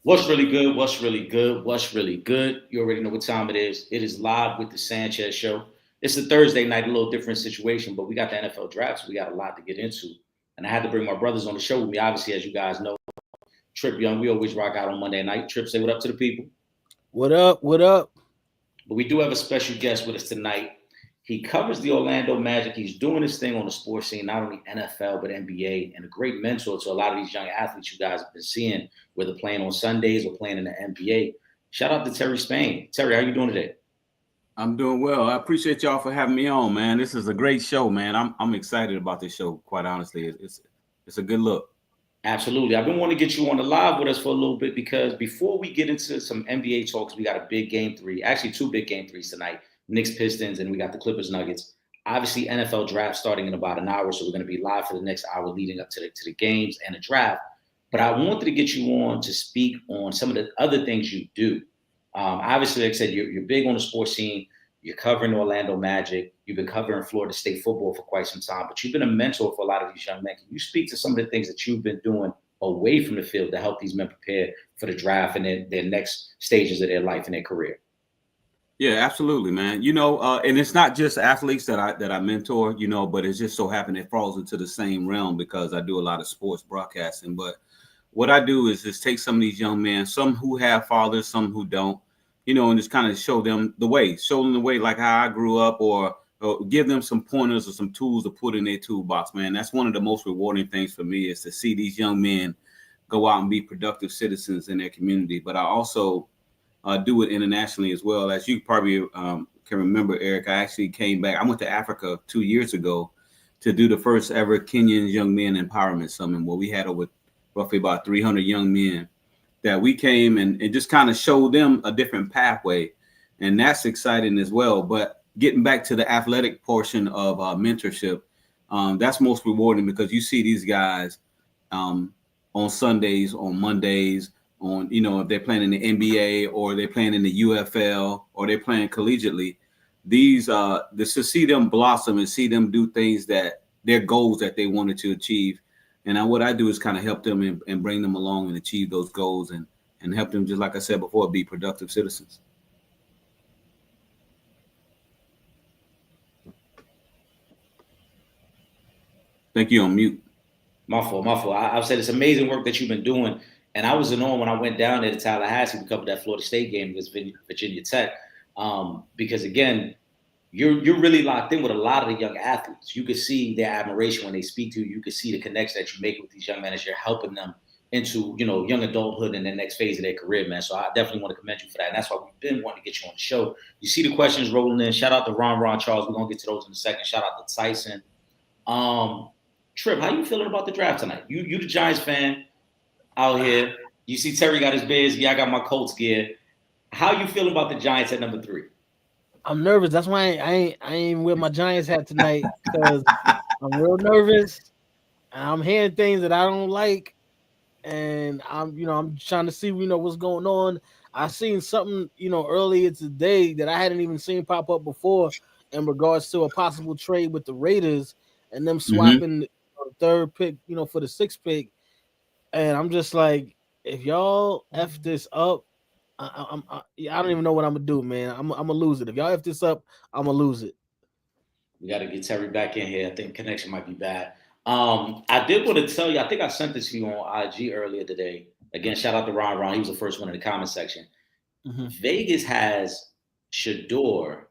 What's really good? What's really good? What's really good? You already know what time it is. It is live with the Sanchez Show. It's a Thursday night, a little different situation, but we got the NFL draft, so we got a lot to get into. And I had to bring my brothers on the show with me. Obviously, as you guys know, Trip Young, we always rock out on Monday night. Trip, say what up to the people. What up? What up? But we do have a special guest with us tonight. He covers the Orlando Magic. He's doing his thing on the sports scene, not only NFL, but NBA, and a great mentor to a lot of these young athletes you guys have been seeing, whether playing on Sundays or playing in the NBA. Shout out to Terry Spain. Terry, how you doing today? I'm doing well. I appreciate y'all for having me on, man. This is a great show, man. I'm excited about this show. Quite honestly, it's a good look. Absolutely. I've been wanting to get you on the live with us for a little bit because before we get into some NBA talks, we got a big game three, actually two big game threes tonight. Knicks Pistons, and we got the Clippers Nuggets. Obviously, NFL draft starting in about an hour, so we're going to be live for the next hour leading up to the games and the draft. But I wanted to get you on to speak on some of the other things you do. Obviously, like I said, you're big on the sports scene. You're covering Orlando Magic. You've been covering Florida State football for quite some time, but you've been a mentor for a lot of these young men. Can you speak to some of the things that you've been doing away from the field to help these men prepare for the draft and their next stages of their life and their career? Yeah, absolutely, man. And it's not just athletes that I mentor, but it's just so happened it falls into the same realm because I do a lot of sports broadcasting. But what I do is just take some of these young men, some who have fathers, some who don't, and just kind of show them the way like how I grew up, or give them some pointers or some tools to put in their toolbox, man. That's one of the most rewarding things for me is to see these young men go out and be productive citizens in their community. But I also do it internationally as well. As you probably can remember, Eric, I actually came back. I went to Africa 2 years ago to do the first ever Kenyan Young Men Empowerment Summit, where we had over roughly about 300 young men that we came and just kind of showed them a different pathway. And that's exciting as well. But getting back to the athletic portion of mentorship, that's most rewarding because you see these guys on Sundays, on Mondays, on, if they're playing in the NBA or they're playing in the UFL or they're playing collegiately, this to see them blossom and see them do things that their goals that they wanted to achieve. And what I do is kind of help them and bring them along and achieve those goals and help them, just like I said before, be productive citizens. Thank you. On mute. My fault, my fault. I've said it's amazing work that you've been doing. And I was in awe when I went down there to Tallahassee to cover that Florida State game against Virginia Tech. Because again, you're really locked in with a lot of the young athletes. You could see their admiration when they speak to you. You could see the connection that you make with these young men as you're helping them into, young adulthood and the next phase of their career, man. So I definitely want to commend you for that. And that's why we've been wanting to get you on the show. You see the questions rolling in. Shout out to Ron Charles. We're gonna get to those in a second. Shout out to Tyson. Trip, how you feeling about the draft tonight? You the Giants fan out here. You see Terry got his Bears gear. I got my Colts gear. How you feeling about the Giants at number 3? I'm nervous. That's why I ain't wear my Giants hat tonight because I'm real nervous. I'm hearing things that I don't like, and I'm trying to see what's going on. I seen something earlier today that I hadn't even seen pop up before in regards to a possible trade with the Raiders and them swapping the third pick for the sixth pick, and I'm just like, if y'all f this up, I don't even know what I'm gonna do, man. I'm gonna lose it. If y'all f this up, I'm gonna lose it. We got to get Terry back in here. I think connection might be bad. I did want to tell you, I think I sent this to you on IG earlier today. Again, shout out to Ron. He was the first one in the comment section. Mm-hmm. Vegas has Shador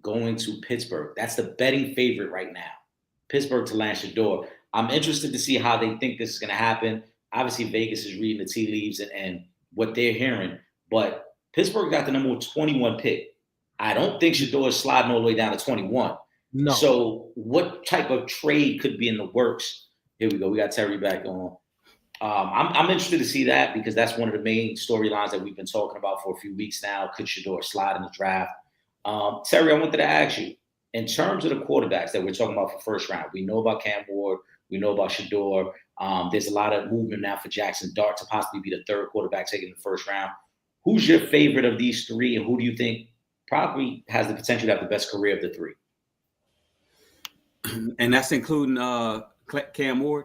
going to Pittsburgh. That's the betting favorite right now. Pittsburgh to land Shador. I'm interested to see how they think this is going to happen. Obviously, Vegas is reading the tea leaves and what they're hearing. But Pittsburgh got the number 21 pick. I don't think Shador is sliding all the way down to 21. No. So what type of trade could be in the works? Here we go. We got Terry back on. I'm interested to see that because that's one of the main storylines that we've been talking about for a few weeks now. Could Shador slide in the draft? Terry, I wanted to ask you, in terms of the quarterbacks that we're talking about for first round, we know about Cam Ward. We know about Shador. There's a lot of movement now for Jackson Dart to possibly be the third quarterback taken in the first round. Who's your favorite of these three, and who do you think probably has the potential to have the best career of the three? And that's including Cam Ward?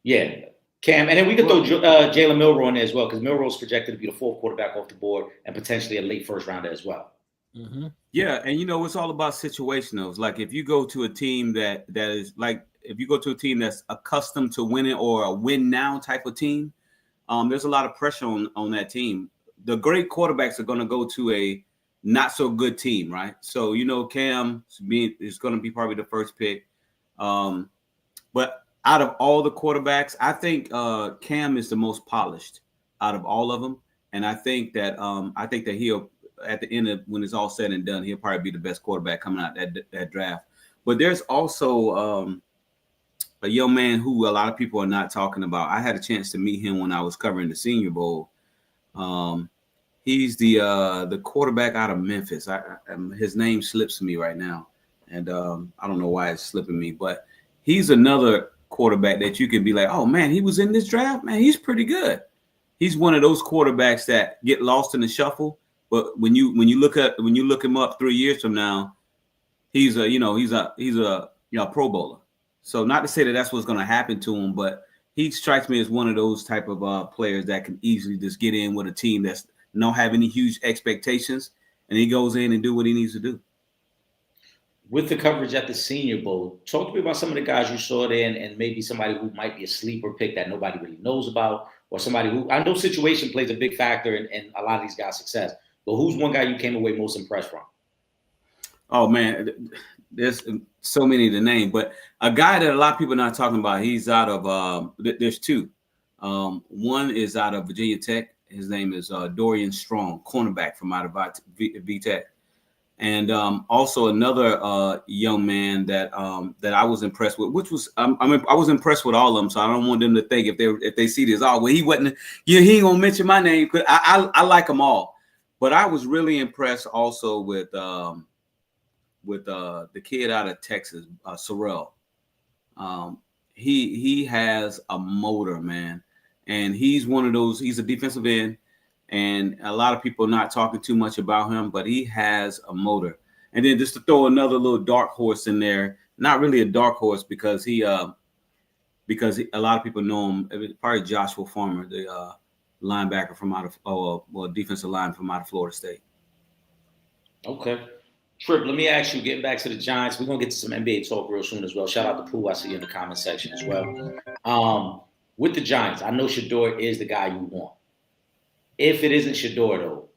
Yeah. Cam, and then we could throw Jalen Milroe in there as well, because Milroe's projected to be the fourth quarterback off the board and potentially a late first rounder as well. Mm-hmm. Yeah, and it's all about situationals. Like if you go to a team that is like if you go to a team that's accustomed to winning or a win now type of team, there's a lot of pressure on that team. The great quarterbacks are going to go to a not so good team, right? So Cam is going to be probably the first pick, but out of all the quarterbacks, I think Cam is the most polished out of all of them, and I think that he'll at the end of when it's all said and done, he'll probably be the best quarterback coming out that draft. But there's also a young man who a lot of people are not talking about. I had a chance to meet him when I was covering the Senior Bowl. He's the quarterback out of Memphis. His name slips me right now, and I don't know why it's slipping me. But he's another quarterback that you can be like, oh man, he was in this draft. Man, he's pretty good. He's one of those quarterbacks that get lost in the shuffle. But when you look him up 3 years from now, he's a Pro Bowler. So not to say that that's what's going to happen to him, but he strikes me as one of those type of players that can easily just get in with a team that's don't have any huge expectations, and he goes in and do what he needs to do. With the coverage at the Senior Bowl, talk to me about some of the guys you saw there, and maybe somebody who might be a sleeper pick that nobody really knows about, or somebody who I know situation plays a big factor in a lot of these guys' success. But who's one guy you came away most impressed from? Oh man, there's so many to name, but a guy that a lot of people are not talking about. He's out of there's two. One is out of Virginia Tech. His name is Dorian Strong, cornerback from out of VTech, and also another young man that I was impressed with, which was I was impressed with all of them. So I don't want them to think if they see this, well he wasn't, he ain't gonna mention my name. I like them all. But I was really impressed also with the kid out of Texas, Sorrell. He has a motor, man, and he's one of those. He's a defensive end, and a lot of people are not talking too much about him, but he has a motor. And then just to throw another little dark horse in there, not really a dark horse because a lot of people know him. Probably Joshua Farmer, the linebacker from defensive line from out of Florida State. Okay. Trip, let me ask you, getting back to the Giants, we're going to get to some NBA talk real soon as well. Shout out to Pooh. I see you in the comment section as well. With the Giants, I know Shedeur is the guy you want. If it isn't Shedeur, though,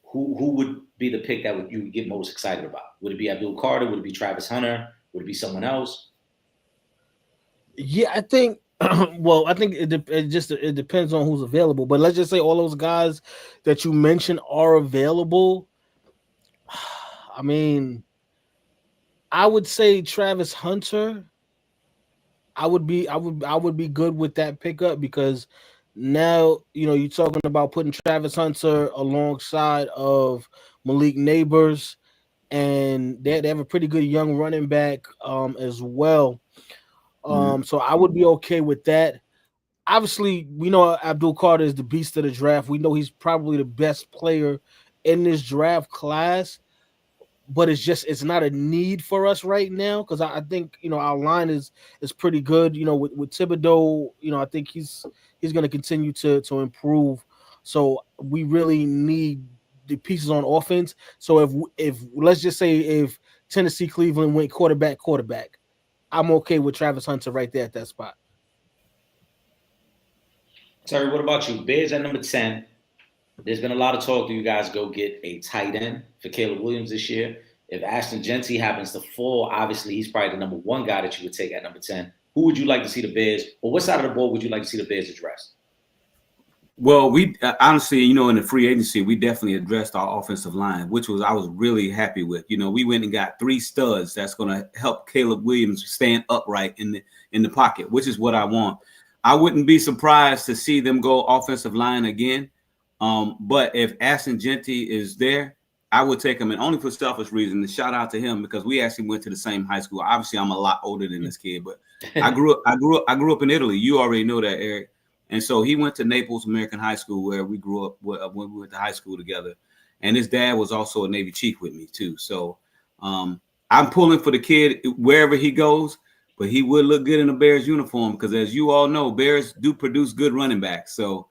who would be the pick that you would get most excited about? Would it be Abdul Carter? Would it be Travis Hunter? Would it be someone else? Yeah, I think I think it depends on who's available. But let's just say all those guys that you mentioned are available. I mean, I would say Travis Hunter. I would be good with that pickup because now you're talking about putting Travis Hunter alongside of Malik Neighbors, and they have a pretty good young running back as well. So I would be okay with that. Obviously, we know Abdul Carter is the beast of the draft. We know he's probably the best player in this draft class, but it's not a need for us right now because I think our line is pretty good. With Thibodeau, I think he's going to continue to improve. So we really need the pieces on offense. So if let's just say if Tennessee Cleveland went quarterback, I'm okay with Travis Hunter right there at that spot. Terry, what about you? Bears at number 10. There's been a lot of talk. Do you guys go get a tight end for Caleb Williams this year? If Ashton Jeanty happens to fall, obviously he's probably the number one guy that you would take at number 10. Who would you like to see the Bears, or what side of the ball would you like to see the Bears address? Well, we honestly, in the free agency, we definitely addressed our offensive line, I was really happy with. We went and got 3 studs that's going to help Caleb Williams stand upright in the pocket, which is what I want. I wouldn't be surprised to see them go offensive line again. But if Ashton Jeanty is there, I would take him, and only for selfish reasons. Shout out to him because we actually went to the same high school. Obviously, I'm a lot older than this kid, but I grew up in Italy. You already know that, Eric. And so he went to Naples American High School, where we grew up when we went to high school together. And his dad was also a Navy chief with me too. So I'm pulling for the kid wherever he goes. but he would look good in a Bears uniform because, as you all know, Bears do produce good running backs. So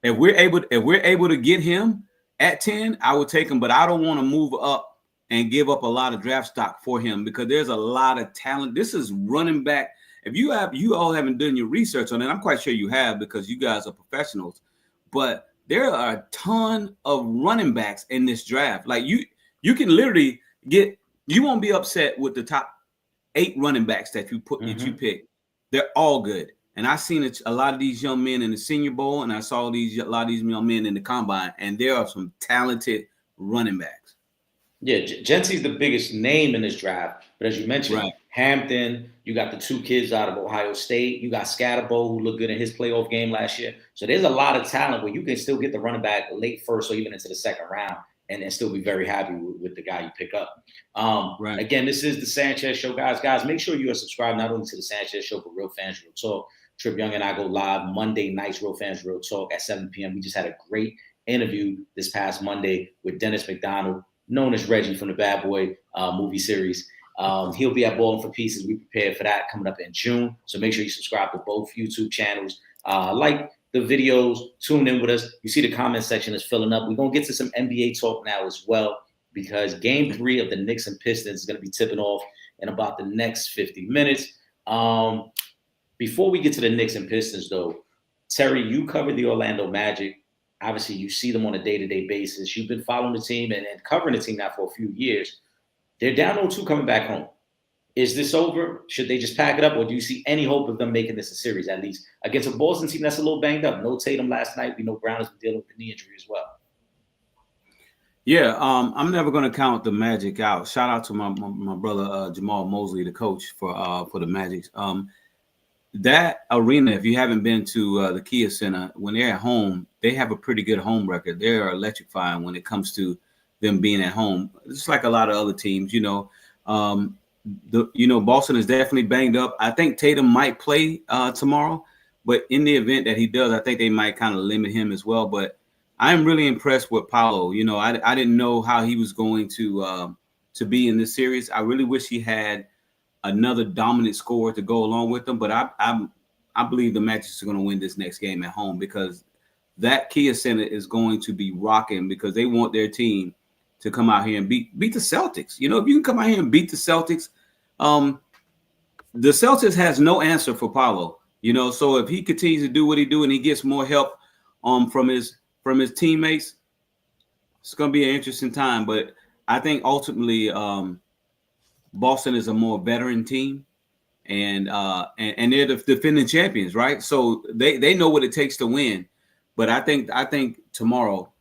if we're able to get him at 10, I would take him, but I don't want to move up and give up a lot of draft stock for him because there's a lot of talent. This is running back. If you all haven't done your research on it, I'm quite sure you have because you guys are professionals, but there are a ton of running backs in this draft. Like you can literally you won't be upset with the top 8 running backs that you pick. They're all good. And I've seen a lot of these young men in the Senior Bowl, and I saw a lot of these young men in the Combine, and there are some talented running backs. Yeah, Gentsy's the biggest name in this draft, but as you mentioned, right. Hampton, you got the 2 kids out of Ohio State, you got Scatterbo who looked good in his playoff game last year. So there's a lot of talent where you can still get the running back late first or even into the second round and still be very happy with the guy you pick up. Right. Again, this is the Sanchez Show, guys. Guys, make sure you are subscribed not only to the Sanchez Show, but Real Fans Real Talk. Trip Young and I go live Monday nights, Real Fans Real Talk at 7 p.m. We just had a great interview this past Monday with Dennis McDonald, known as Reggie from the Bad Boy movie series. He'll be at Ballin' for Pieces. We prepared for that coming up in June. So make sure you subscribe to both YouTube channels. Like the videos, tune in with us. You see the comment section is filling up. We're going to get to some NBA talk now as well because Game 3 of the Knicks and Pistons is going to be tipping off in about the next 50 minutes. Before we get to the Knicks and Pistons, though, Terry, you covered the Orlando Magic. Obviously, you see them on a day-to-day basis. You've been following the team and covering the team now for a few years. They're down 0-2 coming back home. Is this over? Should they just pack it up, or do you see any hope of them making this a series, at least against a Boston team that's a little banged up? No Tatum last night. We know Brown has been dealing with the knee injury as well. Yeah, I'm never going to count the Magic out. Shout out to my brother Jamal Mosley, the coach for the Magic. That arena, if you haven't been to the Kia Center, when they're at home, they have a pretty good home record. They're electrifying when it comes to them being at home. It's like a lot of other teams, Boston is definitely banged up. I think Tatum might play tomorrow, but in the event that he does, I think they might kind of limit him as well. But I'm really impressed with Paolo. I didn't know how he was going to be in this series. I really wish he had another dominant scorer to go along with them, but I believe the Magic are going to win this next game at home because that Kia Center is going to be rocking because they want their team to come out here and beat the Celtics. If you can come out here and beat the Celtics, the Celtics has no answer for Paolo. So if he continues to do what he do and he gets more help from his teammates, it's going to be an interesting time. But I think ultimately Boston is a more veteran team, and they're the defending champions, right? So they know what it takes to win. But I think tomorrow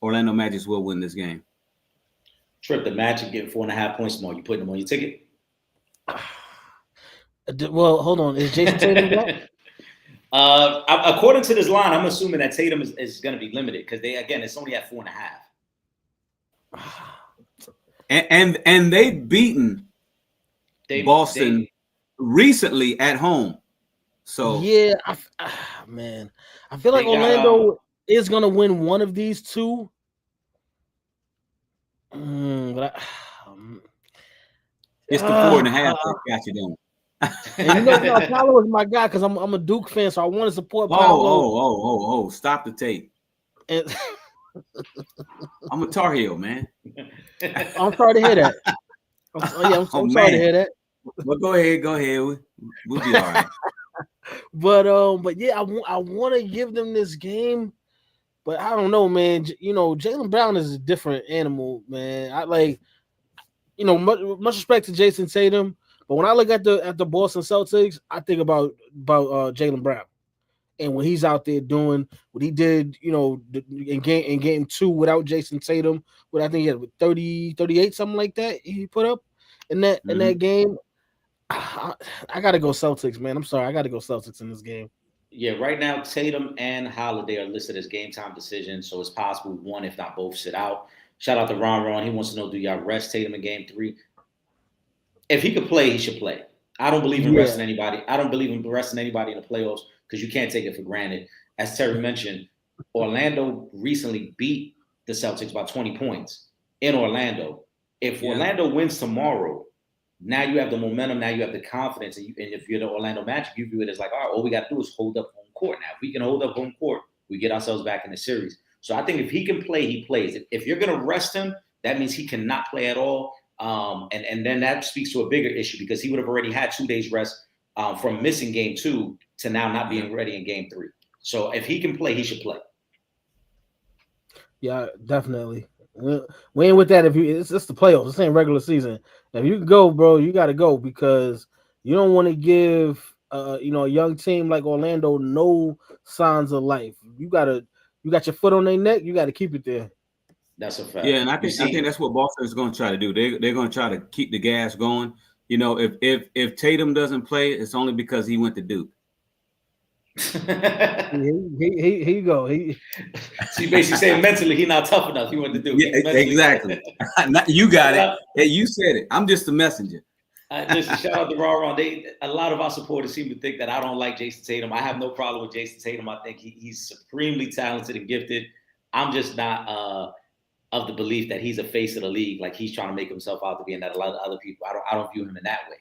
Orlando Magic will win this game. Trip, the Magic getting 4.5 points tomorrow. You putting them on your ticket? Well, hold on. Is Jason Tatum back? According to this line, I'm assuming that Tatum is going to be limited because it's only at 4.5. And they've beaten Boston recently at home. So yeah, man, I feel like Orlando is gonna win one of these two. But it's the 4.5 that got you down. And Paolo is my guy because I'm a Duke fan, so I want to support Paolo. Oh! Stop the tape. And I'm a Tar Heel, man. I'm sorry to hear that. I'm sorry to hear that. Well, go ahead. We'll be all right. But yeah, I want to give them this game, but I don't know, man. Jaylen Brown is a different animal, man. I like, much respect to Jason Tatum, but when I look at the Boston Celtics, I think about Jaylen Brown, and when he's out there doing what he did, in game 2 without Jason Tatum, what I think he had 30, 38, something like that he put up in that game. I gotta go Celtics, man. I'm sorry, I gotta go Celtics in this game. Yeah, right now Tatum and Holiday are listed as game time decisions, so it's possible one, if not both, sit out. Shout out to Ron. He wants to know, do y'all rest Tatum in game 3? If he could play, he should play. I don't believe in resting anybody. I don't believe in resting anybody in the playoffs because you can't take it for granted. As Terry mentioned, Orlando recently beat the Celtics by 20 points in Orlando. If Orlando wins tomorrow, now you have the momentum, now you have the confidence, and if you're the Orlando Magic, you view it as like, all we got to do is hold up home court. Now, if we can hold up home court, we get ourselves back in the series. So I think if he can play, he plays. If you're going to rest him, that means he cannot play at all. And then that speaks to a bigger issue because he would have already had 2 days rest from missing game 2 to now not being ready in game 3. So if he can play, he should play. Yeah, definitely. We ain't with that. It's the playoffs, this ain't regular season. If you can go, bro, you got to go because you don't want to give a young team like Orlando no signs of life. You got your foot on their neck. You got to keep it there. That's a fact. Yeah, and I think that's what Boston is going to try to do. They're going to try to keep the gas going. If Tatum doesn't play, it's only because he went to Duke. Here you go. So you basically saying mentally he's not tough enough. He went to Duke. Yeah, exactly. You got it. Hey, you said it. I'm just a messenger. Listen, shout out to Ron. A lot of our supporters seem to think that I don't like Jason Tatum. I have no problem with Jason Tatum. I think he's supremely talented and gifted. I'm just not of the belief that he's a face of the league, like he's trying to make himself out to be, and that a lot of other people. I don't view him in that way.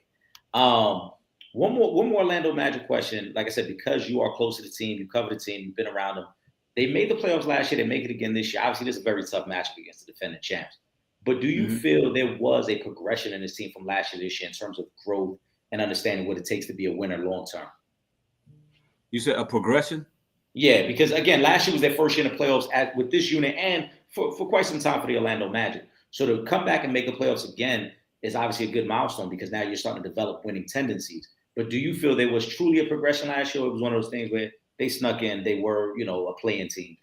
One more Orlando Magic question. Like I said, because you are close to the team, you cover the team, you've been around them. They made the playoffs last year. They make it again this year. Obviously, this is a very tough matchup against the defending champs. But do you feel there was a progression in this team from last year to this year in terms of growth and understanding what it takes to be a winner long term? You said a progression? Yeah, because again, last year was their first year in the playoffs with this unit and for quite some time for the Orlando Magic. So to come back and make the playoffs again is obviously a good milestone because now you're starting to develop winning tendencies. But do you feel there was truly a progression last year? Or it was one of those things where they snuck in, they were, a playing team.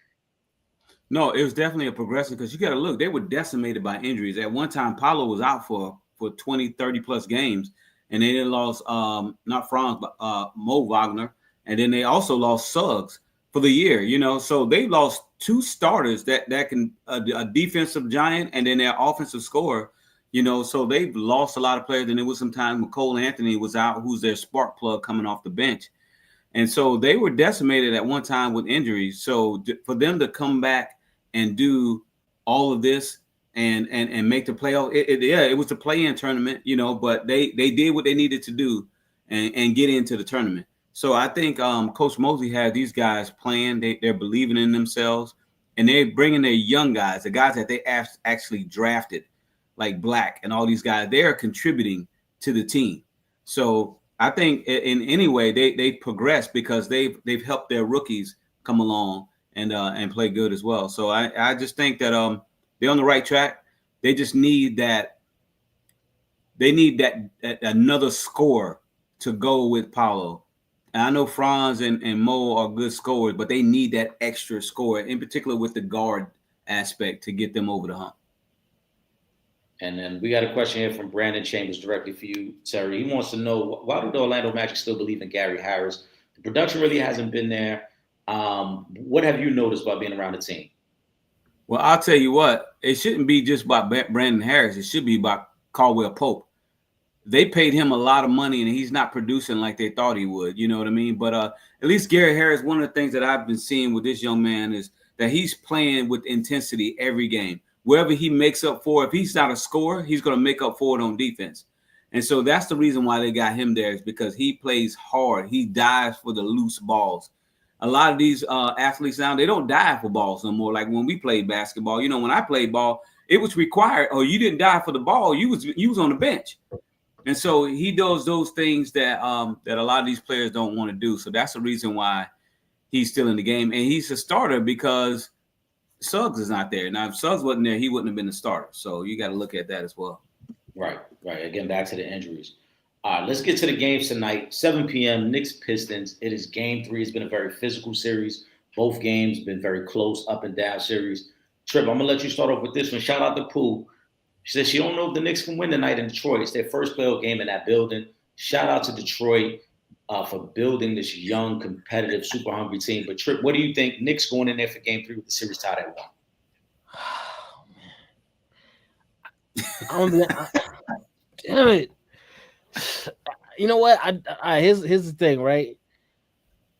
No, it was definitely a progression because you got to look, they were decimated by injuries. At one time, Paolo was out for 20, 30 plus games, and they lost not Franz, but Mo Wagner, and then they also lost Suggs for the year. So they lost 2 starters that can a defensive giant and then their offensive scorer. So they've lost a lot of players. And there was some time when Cole Anthony was out, who's their spark plug coming off the bench. And so they were decimated at one time with injuries. So for them to come back and do all of this and make the playoff, it was a play-in tournament, but they did what they needed to do and get into the tournament. So I think Coach Mosley had these guys playing. They're believing in themselves, and they're bringing their young guys, the guys that they actually drafted, like Black and all these guys. They are contributing to the team. So I think in any way they progressed because they've helped their rookies come along and play good as well. So I just think that they're on the right track. They just need that. They need that another scorer to go with Paolo. And I know Franz and Mo are good scorers, but they need that extra scorer, in particular with the guard aspect, to get them over the hump. And then we got a question here from Brandon Chambers directly for you, Terry. He wants to know, why do the Orlando Magic still believe in Gary Harris? The production really hasn't been there. What have you noticed by being around the team? Well, I'll tell you what, it shouldn't be just about Brandon Harris. It should be about Caldwell Pope. They paid him a lot of money, and he's not producing like they thought he would. You know what I mean? But at least Gary Harris, one of the things that I've been seeing with this young man is that he's playing with intensity every game. Wherever he makes up for, if he's not a scorer, he's going to make up for it on defense. And so that's the reason why they got him there, is because he plays hard. He dives for the loose balls. A lot of these athletes now, they don't dive for balls no more. Like when we played basketball, when I played ball, it was required, or you didn't dive for the ball, you was on the bench. And so he does those things that that a lot of these players don't want to do. So that's the reason why he's still in the game. And he's a starter because Suggs is not there. Now, if Suggs wasn't there, he wouldn't have been a starter. So you got to look at that as well. Right. Again, back to the injuries. All right, let's get to the games tonight. 7 p.m., Knicks Pistons. It is game 3. It's been a very physical series. Both games been very close, up and down series. Trip, I'm going to let you start off with this one. Shout out to Pooh. She says she don't know if the Knicks can win tonight in Detroit. It's their first playoff game in that building. Shout out to Detroit for building this young, competitive, super hungry team. But Trip, what do you think? Knicks going in there for game 3 with the series tied at 1. Oh, man. Damn it. You know what? Here's the thing, right?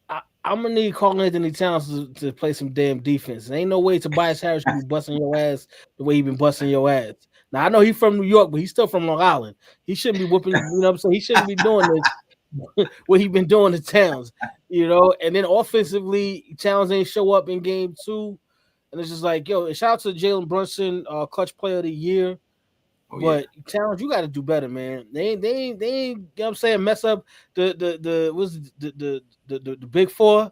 I'm gonna need Carl Anthony Towns to play some damn defense. There ain't no way Tobias Harris can be busting your ass the way he been busting your ass. Now I know he's from New York, but he's still from Long Island. He shouldn't be whooping. You know what I'm saying? He shouldn't be doing this. What he been doing to Towns, you know. And then offensively, Towns ain't show up in game 2, and it's just like, yo, shout out to Jalen Brunson, clutch player of the year. But Towns, you got to do better, man. They ain't, you know what I'm saying, mess up the big four.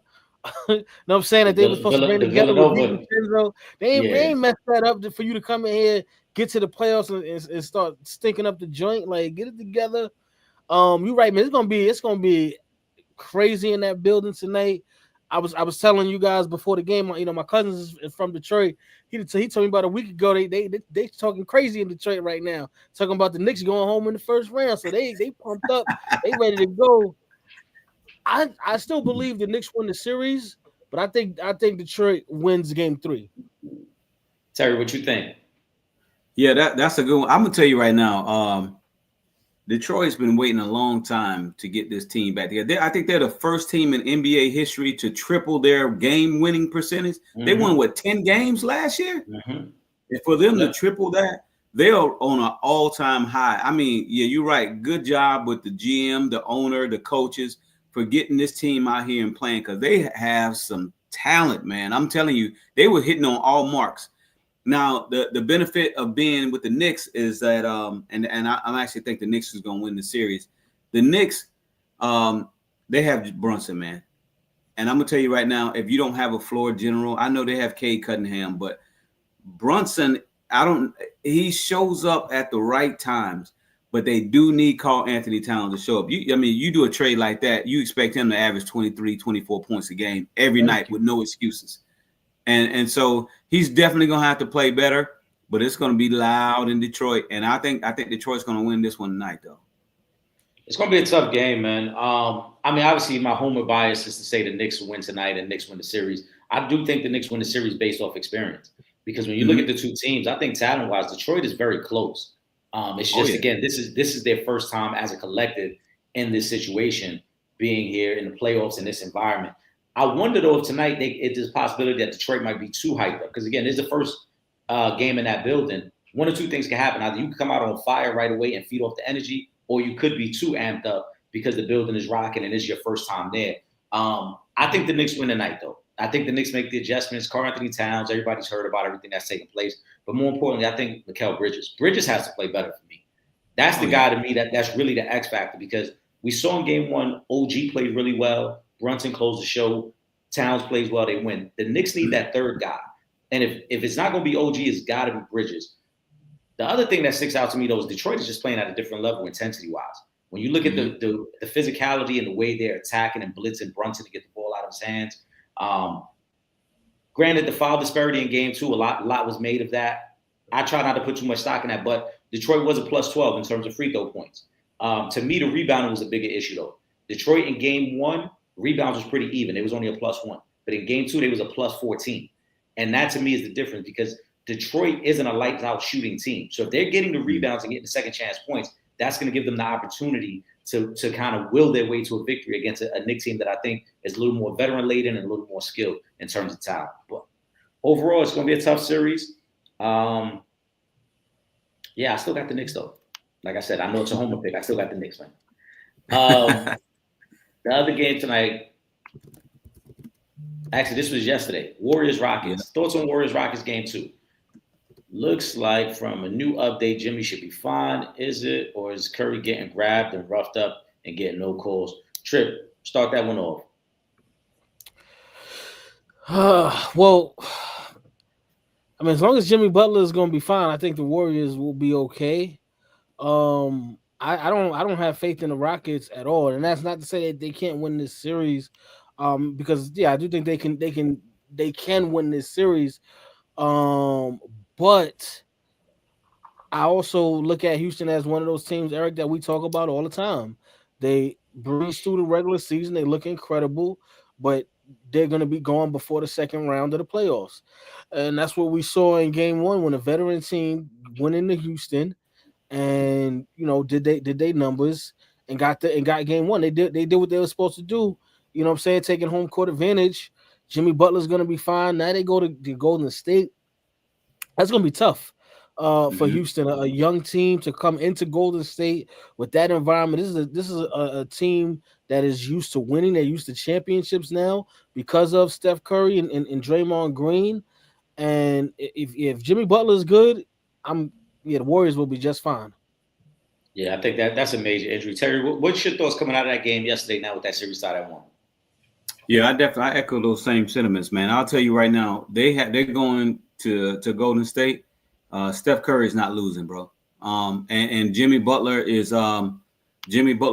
You know what I'm saying, that they were supposed to bring together with DiVincenzo. They ain't messed that up for you to come in here, get to the playoffs and start stinking up the joint. Like, get it together. You're right, man. It's gonna be crazy in that building tonight. I was telling you guys before the game. You know, my cousins is from Detroit. He told me about a week ago. They talking crazy in Detroit right now, talking about the Knicks going home in the first round. So they pumped up. They ready to go. I still believe the Knicks win the series, but I think Detroit wins game 3. Terry, what you think? Yeah, that's a good one. I'm gonna tell you right now. Detroit's been waiting a long time to get this team back together. I think they're the first team in NBA history to triple their game-winning percentage. Mm-hmm. They won, 10 games last year? Mm-hmm. And for them to triple that, they're on an all-time high. I mean, yeah, you're right. Good job with the GM, the owner, the coaches for getting this team out here and playing, because they have some talent, man. I'm telling you, they were hitting on all marks. Now, the benefit of being with the Knicks is that, and I actually think the Knicks is going to win the series. The Knicks, they have Brunson, man. And I'm going to tell you right now, if you don't have a floor general, I know they have Cade Cunningham, but Brunson, he shows up at the right times, but they do need Karl Anthony Towns to show up. You do a trade like that, you expect him to average 23, 24 points a game every night with no excuses. And so he's definitely gonna have to play better, but it's gonna be loud in Detroit. And I think Detroit's gonna win this one tonight, though. It's gonna be a tough game, man. I mean, obviously, my homer bias is to say the Knicks will win tonight and Knicks win the series. I do think the Knicks win the series based off experience, because when you look at the two teams, I think talent-wise, Detroit is very close. It's just again, this is their first time as a collective in this situation, being here in the playoffs in this environment. I wonder, though, if tonight there's a possibility that Detroit might be too hyped up. Because, again, this is the first game in that building. One or two things can happen. Either you can come out on fire right away and feed off the energy, or you could be too amped up because the building is rocking and it's your first time there. I think the Knicks win tonight, though. I think the Knicks make the adjustments. Karl Anthony Towns, everybody's heard about everything that's taking place. But more importantly, I think Mikal Bridges. Bridges has to play better for me. That's the guy to me that's really the X factor, because we saw in game 1, OG played really well. Brunson closed the show. Towns plays well, they win. The Knicks need that third guy. And if it's not going to be OG, it's got to be Bridges. The other thing that sticks out to me, though, is Detroit is just playing at a different level intensity-wise. When you look at the physicality and the way they're attacking and blitzing Brunson to get the ball out of his hands. Granted, the foul disparity in game 2, a lot was made of that. I try not to put too much stock in that, but Detroit was a plus 12 in terms of free throw points. To me, the rebounding was a bigger issue, though. Detroit in game 1, rebounds was pretty even. It was only a +1. But in game 2, they was a +14. And that, to me, is the difference, because Detroit isn't a lights-out shooting team. So if they're getting the rebounds and getting the second chance points, that's going to give them the opportunity to kind of will their way to a victory against a Knicks team that I think is a little more veteran-laden and a little more skilled in terms of talent. But overall, it's going to be a tough series. I still got the Knicks, though. Like I said, I know it's a homer pick. I still got the Knicks, man. The other game tonight, actually, this was yesterday. Warriors-Rockets. Thoughts on Warriors-Rockets game 2? Looks like from a new update, Jimmy should be fine. Is it? Or is Curry getting grabbed and roughed up and getting no calls? Trip, start that one off. Well, I mean, as long as Jimmy Butler is going to be fine, I think the Warriors will be okay. I don't have faith in the Rockets at all, and that's not to say that they can't win this series. Because I do think they can win this series. But I also look at Houston as one of those teams, Eric, that we talk about all the time. They breeze through the regular season, they look incredible, but they're going to be gone before the second round of the playoffs. And that's what we saw in game 1 when a veteran team went into Houston and, did they numbers and got game 1. They did what they were supposed to do. You know what I'm saying? Taking home court advantage. Jimmy Butler's going to be fine. Now they go to Golden State. That's going to be tough. for Houston, a young team to come into Golden State with that environment. This is a team that is used to winning. They're used to championships now because of Steph Curry and Draymond Green. And if Jimmy Butler is good, the Warriors will be just fine. Yeah, I think that's a major injury. Terry, what's your thoughts coming out of that game yesterday now with that series tied at 1? Yeah, I echo those same sentiments, man. I'll tell you right now, they're going to Golden State. Steph Curry is not losing, bro. And Jimmy Butler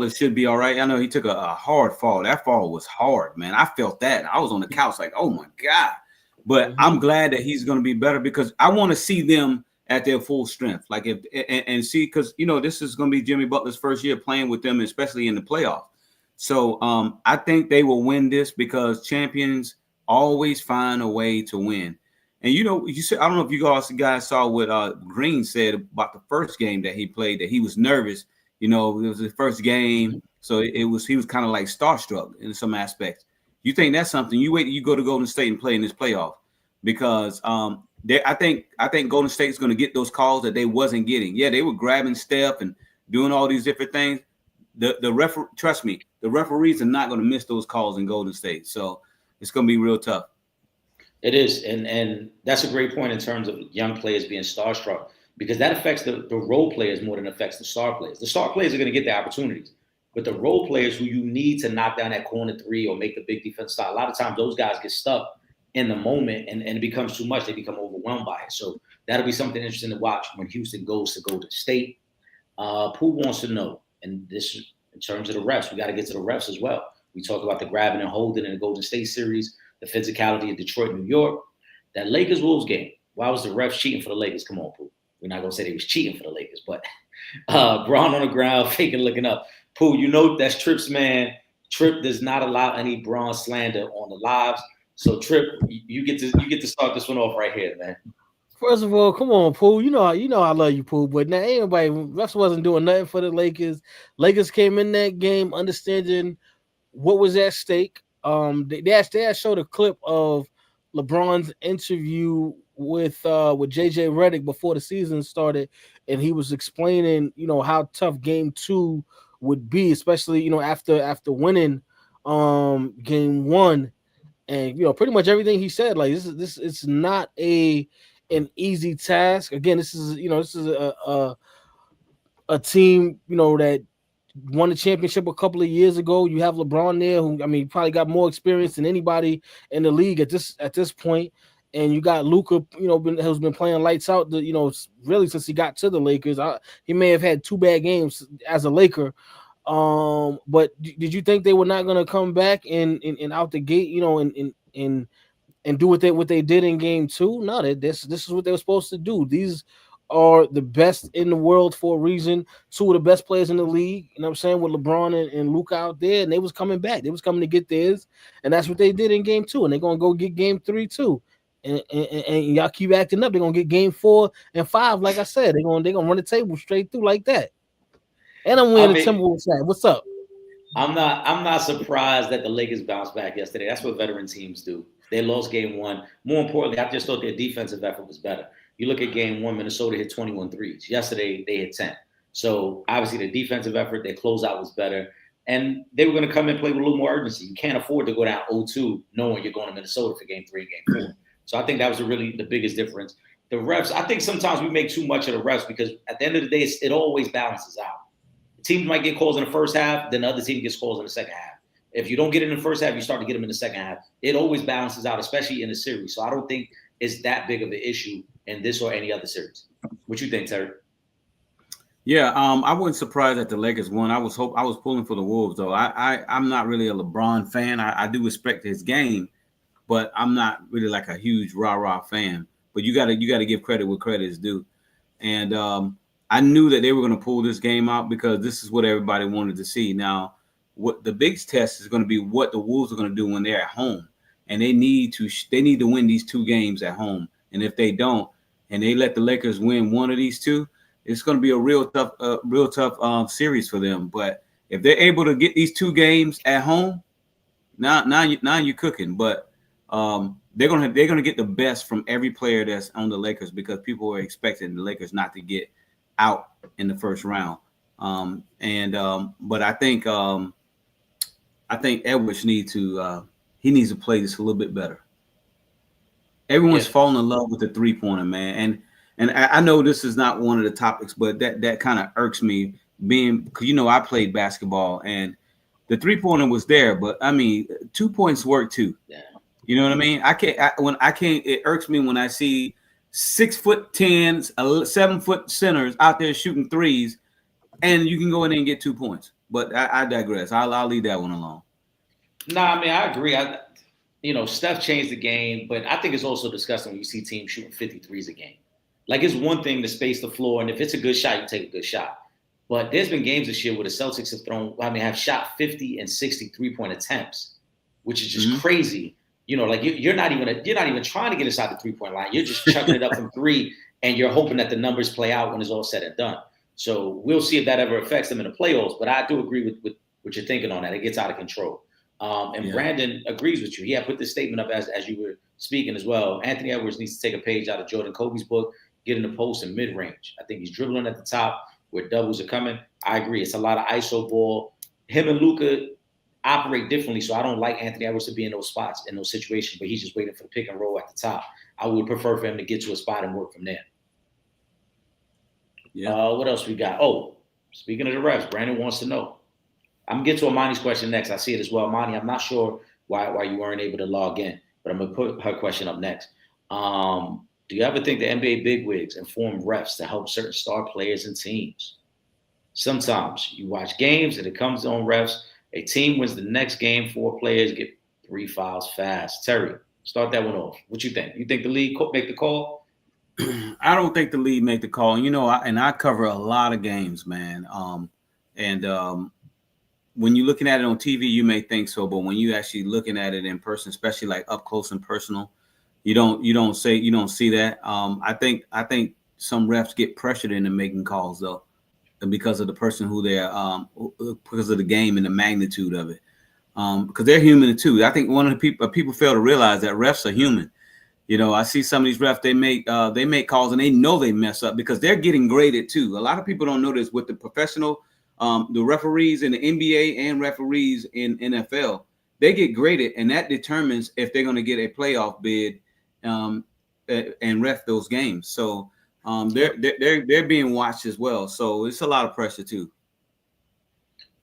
should be all right. I know he took a hard fall. That fall was hard, man. I felt that. I was on the couch like, oh my God. But I'm glad that he's going to be better because I want to see them at their full strength. Like and see, because this is going to be Jimmy Butler's first year playing with them, especially in the playoffs. So I think they will win this because champions always find a way to win. And you said, I don't know if you guys saw what Green said about the first game that he played, that he was nervous. It was his first game, so he was kind of like starstruck in some aspects. You think that's something? You wait till you go to Golden State and play in this playoff, because I think Golden State is going to get those calls that they wasn't getting. Yeah, they were grabbing Steph and doing all these different things. Trust me, the referees are not going to miss those calls in Golden State. So it's going to be real tough. It is, and that's a great point in terms of young players being starstruck, because that affects the role players more than it affects the star players. The star players are going to get the opportunities, but the role players who you need to knock down that corner three or make the big defense stop, a lot of times those guys get stuck in the moment and it becomes too much. They become overwhelmed by it. So that'll be something interesting to watch when Houston goes to Golden State. Pooh wants to know, and this is in terms of the refs, we got to get to the refs as well. We talk about the grabbing and holding in the Golden State series, the physicality in Detroit, New York, that Lakers-Wolves game. Why was the refs cheating for the Lakers? Come on, Pooh. We're not going to say they was cheating for the Lakers, but Braun on the ground, faking looking up. Pooh, that's Tripp's man. Tripp does not allow any Braun slander on the lives. So Tripp, you get to start this one off right here, man. First of all, come on, Pooh. You know I love you, Pooh. But now ain't nobody. Refs wasn't doing nothing for the Lakers. Lakers came in that game understanding what was at stake. They showed a clip of LeBron's interview with JJ Redick before the season started, and he was explaining how tough game 2 would be, especially after winning game 1, and pretty much everything he said, like this it's not an easy task. Again, this is a team that won the championship a couple of years ago. You have LeBron there, who probably got more experience than anybody in the league at this point. And you got Luka, who's been playing lights out. Really since he got to the Lakers. He may have had 2 bad games as a Laker. But did you think they were not going to come back and out the gate, and do what they did in game 2? No, this is what they were supposed to do. These are the best in the world for a reason. 2 of the best players in the league, you know what I'm saying, with LeBron and Luka out there, and they was coming back. They was coming to get theirs, and that's what they did in game 2, and they're going to go get game 3 too. And y'all keep acting up, they're going to get game 4 and 5, like I said. They're going to run the table straight through like that. And I'm wearing the Timberwolves hat. What's up? I'm not surprised that the Lakers bounced back yesterday. That's what veteran teams do. They lost game 1. More importantly, I just thought their defensive effort was better. You look at game 1, Minnesota hit 21 threes. Yesterday, they hit 10. So obviously the defensive effort, their closeout was better. And they were going to come and play with a little more urgency. You can't afford to go down 0-2 knowing you're going to Minnesota for game 3 and game 4. So I think that was really the biggest difference. The refs, I think sometimes we make too much of the refs because at the end of the day, it always balances out. The team might get calls in the first half, then the other team gets calls in the second half. If you don't get it in the first half, you start to get them in the second half. It always balances out, especially in a series. So I don't think it's that big of an issue in this or any other series. What you think, Terry? Yeah, I wasn't surprised that the Lakers won. I was pulling for the Wolves, though. I'm not really a LeBron fan. I do respect his game, but I'm not really like a huge rah-rah fan. But you gotta give credit where credit is due. And I knew that they were going to pull this game out because this is what everybody wanted to see. Now, what the big test is going to be what the Wolves are going to do when they're at home, and they need to win these 2 games at home. And if they don't, and they let the Lakers win one of these 2, it's going to be a real tough series for them. But if they're able to get these 2 games at home, now you're cooking. But they're gonna get the best from every player that's on the Lakers because people are expecting the Lakers not to get out in the first round. But I think Edwards needs to play this a little bit better. Everyone's falling in love with the 3-pointer, man, and I know this is not one of the topics, but that kind of irks me because I played basketball and the 3-pointer was there, but I mean 2 points work too. Yeah. You know what I mean? It irks me when I see 6'10", 7-foot centers out there shooting threes, and you can go in there and get 2 points. But I digress. I'll leave that one alone. No, I mean I agree. Steph changed the game, but I think it's also disgusting when you see teams shooting 53s a game. Like it's one thing to space the floor, and if it's a good shot, you take a good shot. But there's been games this year where the Celtics have shot 50 and 60 3-point attempts, which is just crazy. Like you're not even trying to get inside the 3-point line. You're just chucking it up from 3, and you're hoping that the numbers play out when it's all said and done. So we'll see if that ever affects them in the playoffs. But I do agree with what you're thinking on that. It gets out of control. Brandon agrees with you. He had put this statement up as you were speaking as well. Anthony Edwards needs to take a page out of Jordan Kobe's book, get in the post and mid-range. I think he's dribbling at the top where doubles are coming. I agree. It's a lot of ISO ball. Him and Luka operate differently, so I don't like Anthony Edwards to be in those spots, in those situations, but he's just waiting for the pick and roll at the top. I would prefer for him to get to a spot and work from there. Yeah. What else we got? Oh, speaking of the refs, Brandon wants to know. I'm going to get to Amani's question next. I see it as well. Amani, I'm not sure why you weren't able to log in, but I'm going to put her question up next. Do you ever think the NBA bigwigs inform refs to help certain star players and teams? Sometimes you watch games and it comes on refs. A team wins the next game, 4 players get 3 fouls fast. Terry, start that one off. What you think? You think the league make the call? I don't think the league make the call. I cover a lot of games, man. When you're looking at it on TV, you may think so, but when you actually looking at it in person, especially like up close and personal, you don't see that. I think some refs get pressured into making calls though, because of the person who they're because of the game and the magnitude of it. Because they're human too. I think one of the people fail to realize that refs are human. I see some of these refs, they make calls and they know they mess up because they're getting graded too. A lot of people don't know this with the professional, the referees in the NBA and referees in NFL, they get graded and that determines if they're going to get a playoff bid and ref those games. So they're being watched as well. So it's a lot of pressure too.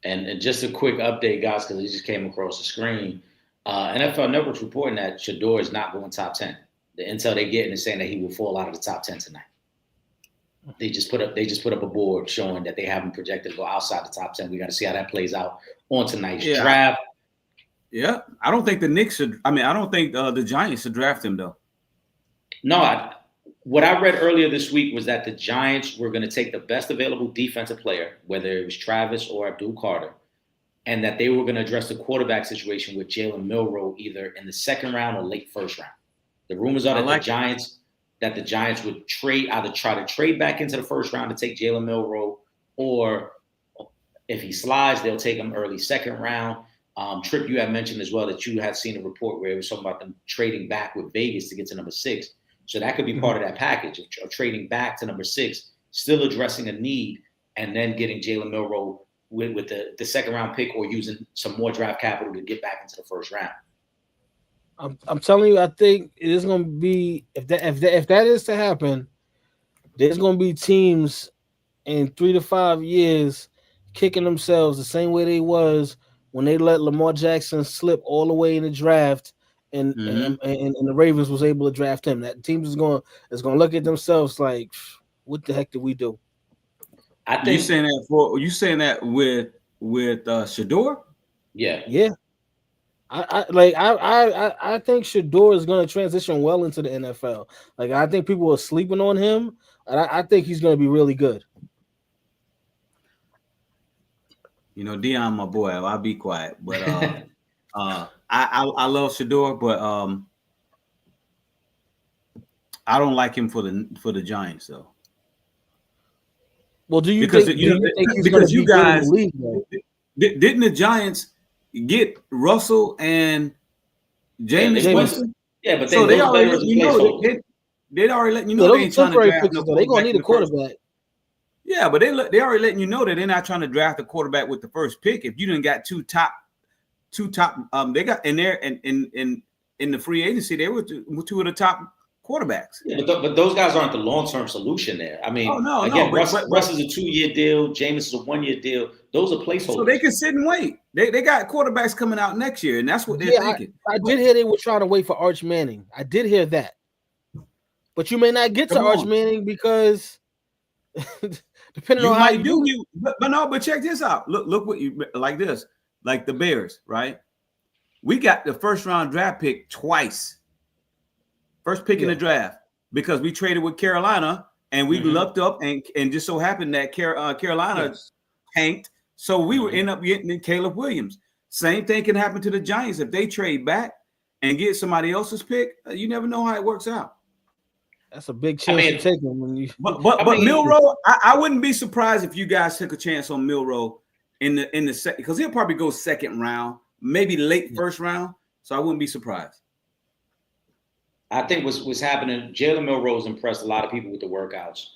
And just a quick update, guys, because it just came across the screen. NFL Network's reporting that Shedeur is not going top 10. The intel they're getting is saying that he will fall out of the top 10 tonight. They just put up a board showing that they haven't projected to go outside the top 10. We got to see how that plays out on tonight's draft. Yeah, I don't think the Knicks should. I don't think the Giants should draft him though. No, what I read earlier this week was that the Giants were going to take the best available defensive player, whether it was Travis or Abdul Carter, and that they were going to address the quarterback situation with Jalen Milroe either in the second round or late first round. The rumors are that the Giants would either try to trade back into the first round to take Jalen Milroe, or if he slides, they'll take him early second round. Tripp, you had mentioned as well that you had seen a report where it was something about them trading back with Vegas to get to number 6. So that could be part of that package of trading back to number 6, still addressing a need, and then getting Jalen Milroe with the second round pick or using some more draft capital to get back into the first round. I'm telling you, I think it is going to be if that is to happen, there's going to be teams in 3 to 5 years kicking themselves the same way they was when they let Lamar Jackson slip all the way in the draft, and the Ravens was able to draft him. That team is going to look at themselves like, what the heck did we do? I think you saying that with Shedeur? Yeah. I think Shedeur is going to transition well into the NFL. Like, I think people are sleeping on him, and I think he's going to be really good. Dion, my boy, I'll be quiet, but I love Shedeur, but I don't like him for the Giants though. Well, do you think you guys didn't the Giants get Russell and Jameis Winston? Yeah, but so they those already veterans let you know. They already letting you know they ain't trying to draft no quarterback. They're gonna need a quarterback. Yeah, but they already letting you know that they're not trying to draft a quarterback with the first pick. If you didn't got two top, they got in there and in the free agency, they were two of the top quarterbacks. Yeah, but those guys aren't the long-term solution there. I mean, Russ is a 2-year deal. Jameis is a 1-year deal. Those are placeholders. So they can sit and wait. They got quarterbacks coming out next year, and that's what they're thinking. I did hear they were trying to wait for Arch Manning. I did hear that. But you may not get to Arch Manning because depending on how you do it. But check this out. Look what you like this. Like the Bears, right? We got the first round draft pick twice. First pick in the draft because we traded with Carolina and we lucked up and just so happened that Carolina tanked. So we were end up getting Caleb Williams. Same thing can happen to the Giants if they trade back and get somebody else's pick. You never know how it works out. That's a big chance to take him when you. But Milroe, I wouldn't be surprised if you guys took a chance on Milroe in the second because he'll probably go second round, maybe late first round. So I wouldn't be surprised. I think what's happening, Jalen Milroe's impressed a lot of people with the workouts.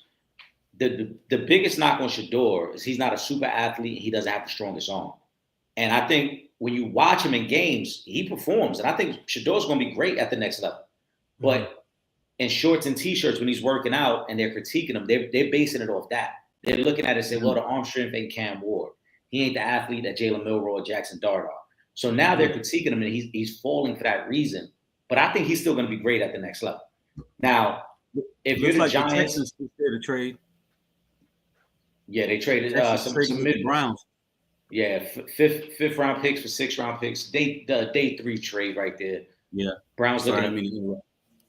The biggest knock on Shedeur is he's not a super athlete. He doesn't have the strongest arm. And I think when you watch him in games, he performs. And I think Shedeur's going to be great at the next level. But in shorts and T-shirts when he's working out and they're critiquing him, they're basing it off that. They're looking at it and say, well, the arm strength ain't Cam Ward. He ain't the athlete that Jalen Milroe or Jackson Dart are. So now they're critiquing him and he's falling for that reason. But I think he's still going to be great at the next level. Now, if you're the Giants, Texans to trade. Yeah, they traded some mid Browns. Yeah, fifth round picks for 6th round picks. The day 3 trade right there. Yeah, Browns looking at me.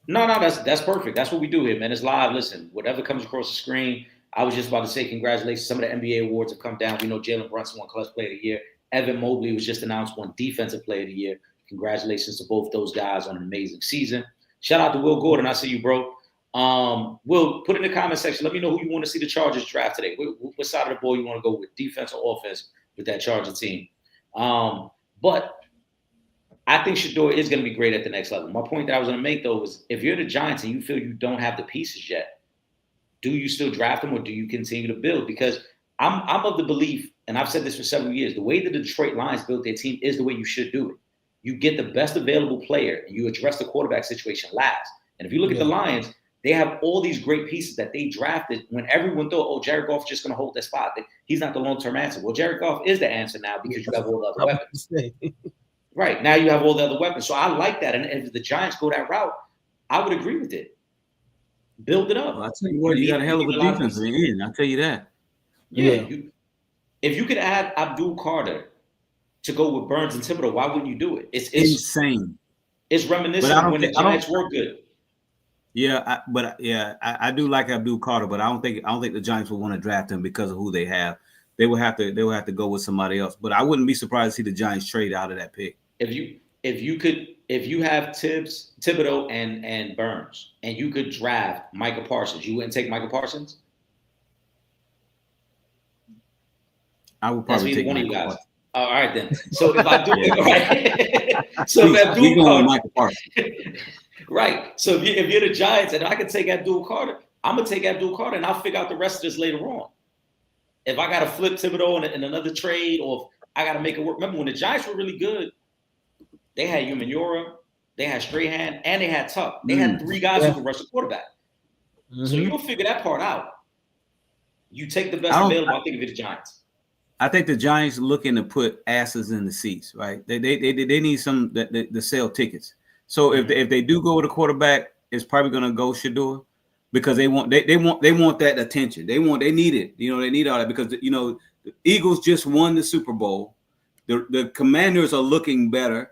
No, that's perfect. That's what we do here, man. It's live. Listen, whatever comes across the screen. I was just about to say congratulations. Some of the NBA awards have come down. We know Jalen Brunson won Clutch Player of the Year. Evan Mobley was just announced won Defensive Player of the Year. Congratulations to both those guys on an amazing season. Shout out to Will Gordon. I see you, bro. Will, put in the comment section. Let me know who you want to see the Chargers draft today. What side of the ball you want to go with, defense or offense, with that Charger team. But I think Shedeur is going to be great at the next level. My point that I was going to make, though, is if you're the Giants and you feel you don't have the pieces yet, do you still draft them or do you continue to build? Because I'm of the belief, and I've said this for several years, the way that the Detroit Lions built their team is the way you should do it. You get the best available player and you address the quarterback situation last. And if you look at the Lions, they have all these great pieces that they drafted when everyone thought, oh, Jared Goff is just going to hold that spot. He's not the long-term answer. Well, Jared Goff is the answer now because you have all the other weapons. Right. Now you have all the other weapons. So I like that. And if the Giants go that route, I would agree with it. Build it up. Well, I'll tell you what, you got a hell of a defense in the end. I'll tell you that. Yeah. If you could add Abdul Carter to go with Burns and Thibodeau, why wouldn't you do it? It's insane. It's reminiscent when the Giants were good. Yeah, I do like Abdul Carter, but I don't think the Giants would want to draft him because of who they have. They will have to go with somebody else. But I wouldn't be surprised to see the Giants trade out of that pick. If you have Thibodeau and Burns, and you could draft Micah Parsons, you wouldn't take Micah Parsons? I would probably take one of you guys. All right then. So if I do it, right. So if Abdul Carter, Micah Parsons. Right. So if you're the Giants and I can take Abdul Carter, I'm gonna take Abdul Carter and I'll figure out the rest of this later on. If I gotta flip Thibodeau in another trade, or if I gotta make it work. Remember when the Giants were really good, they had Umenyiora, they had Strahan, and they had Tuck. They had 3 guys who could rush the quarterback. So you'll figure that part out. You take the best available. I think of it the Giants. I think the Giants looking to put asses in the seats, right? They need some to sell tickets. So if they do go with a quarterback, it's probably going to go Shedeur because they want that attention. They need it. They need all that because the Eagles just won the Super Bowl. The Commanders are looking better.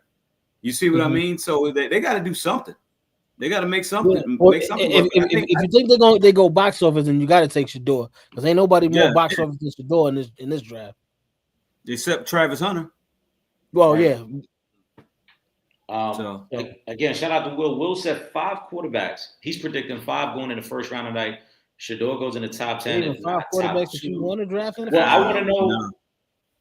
You see what I mean? So they got to do something. They got to make something. Yeah. If you think they go box office, then you got to take Shedeur because ain't nobody more box office than Shedeur in this draft, except Travis Hunter. Well, yeah. So again, shout out to Will. Will said 5 quarterbacks. He's predicting 5 going in the first round tonight. Shedeur goes in the top 10. Even 5 quarterbacks that you want to draft in the I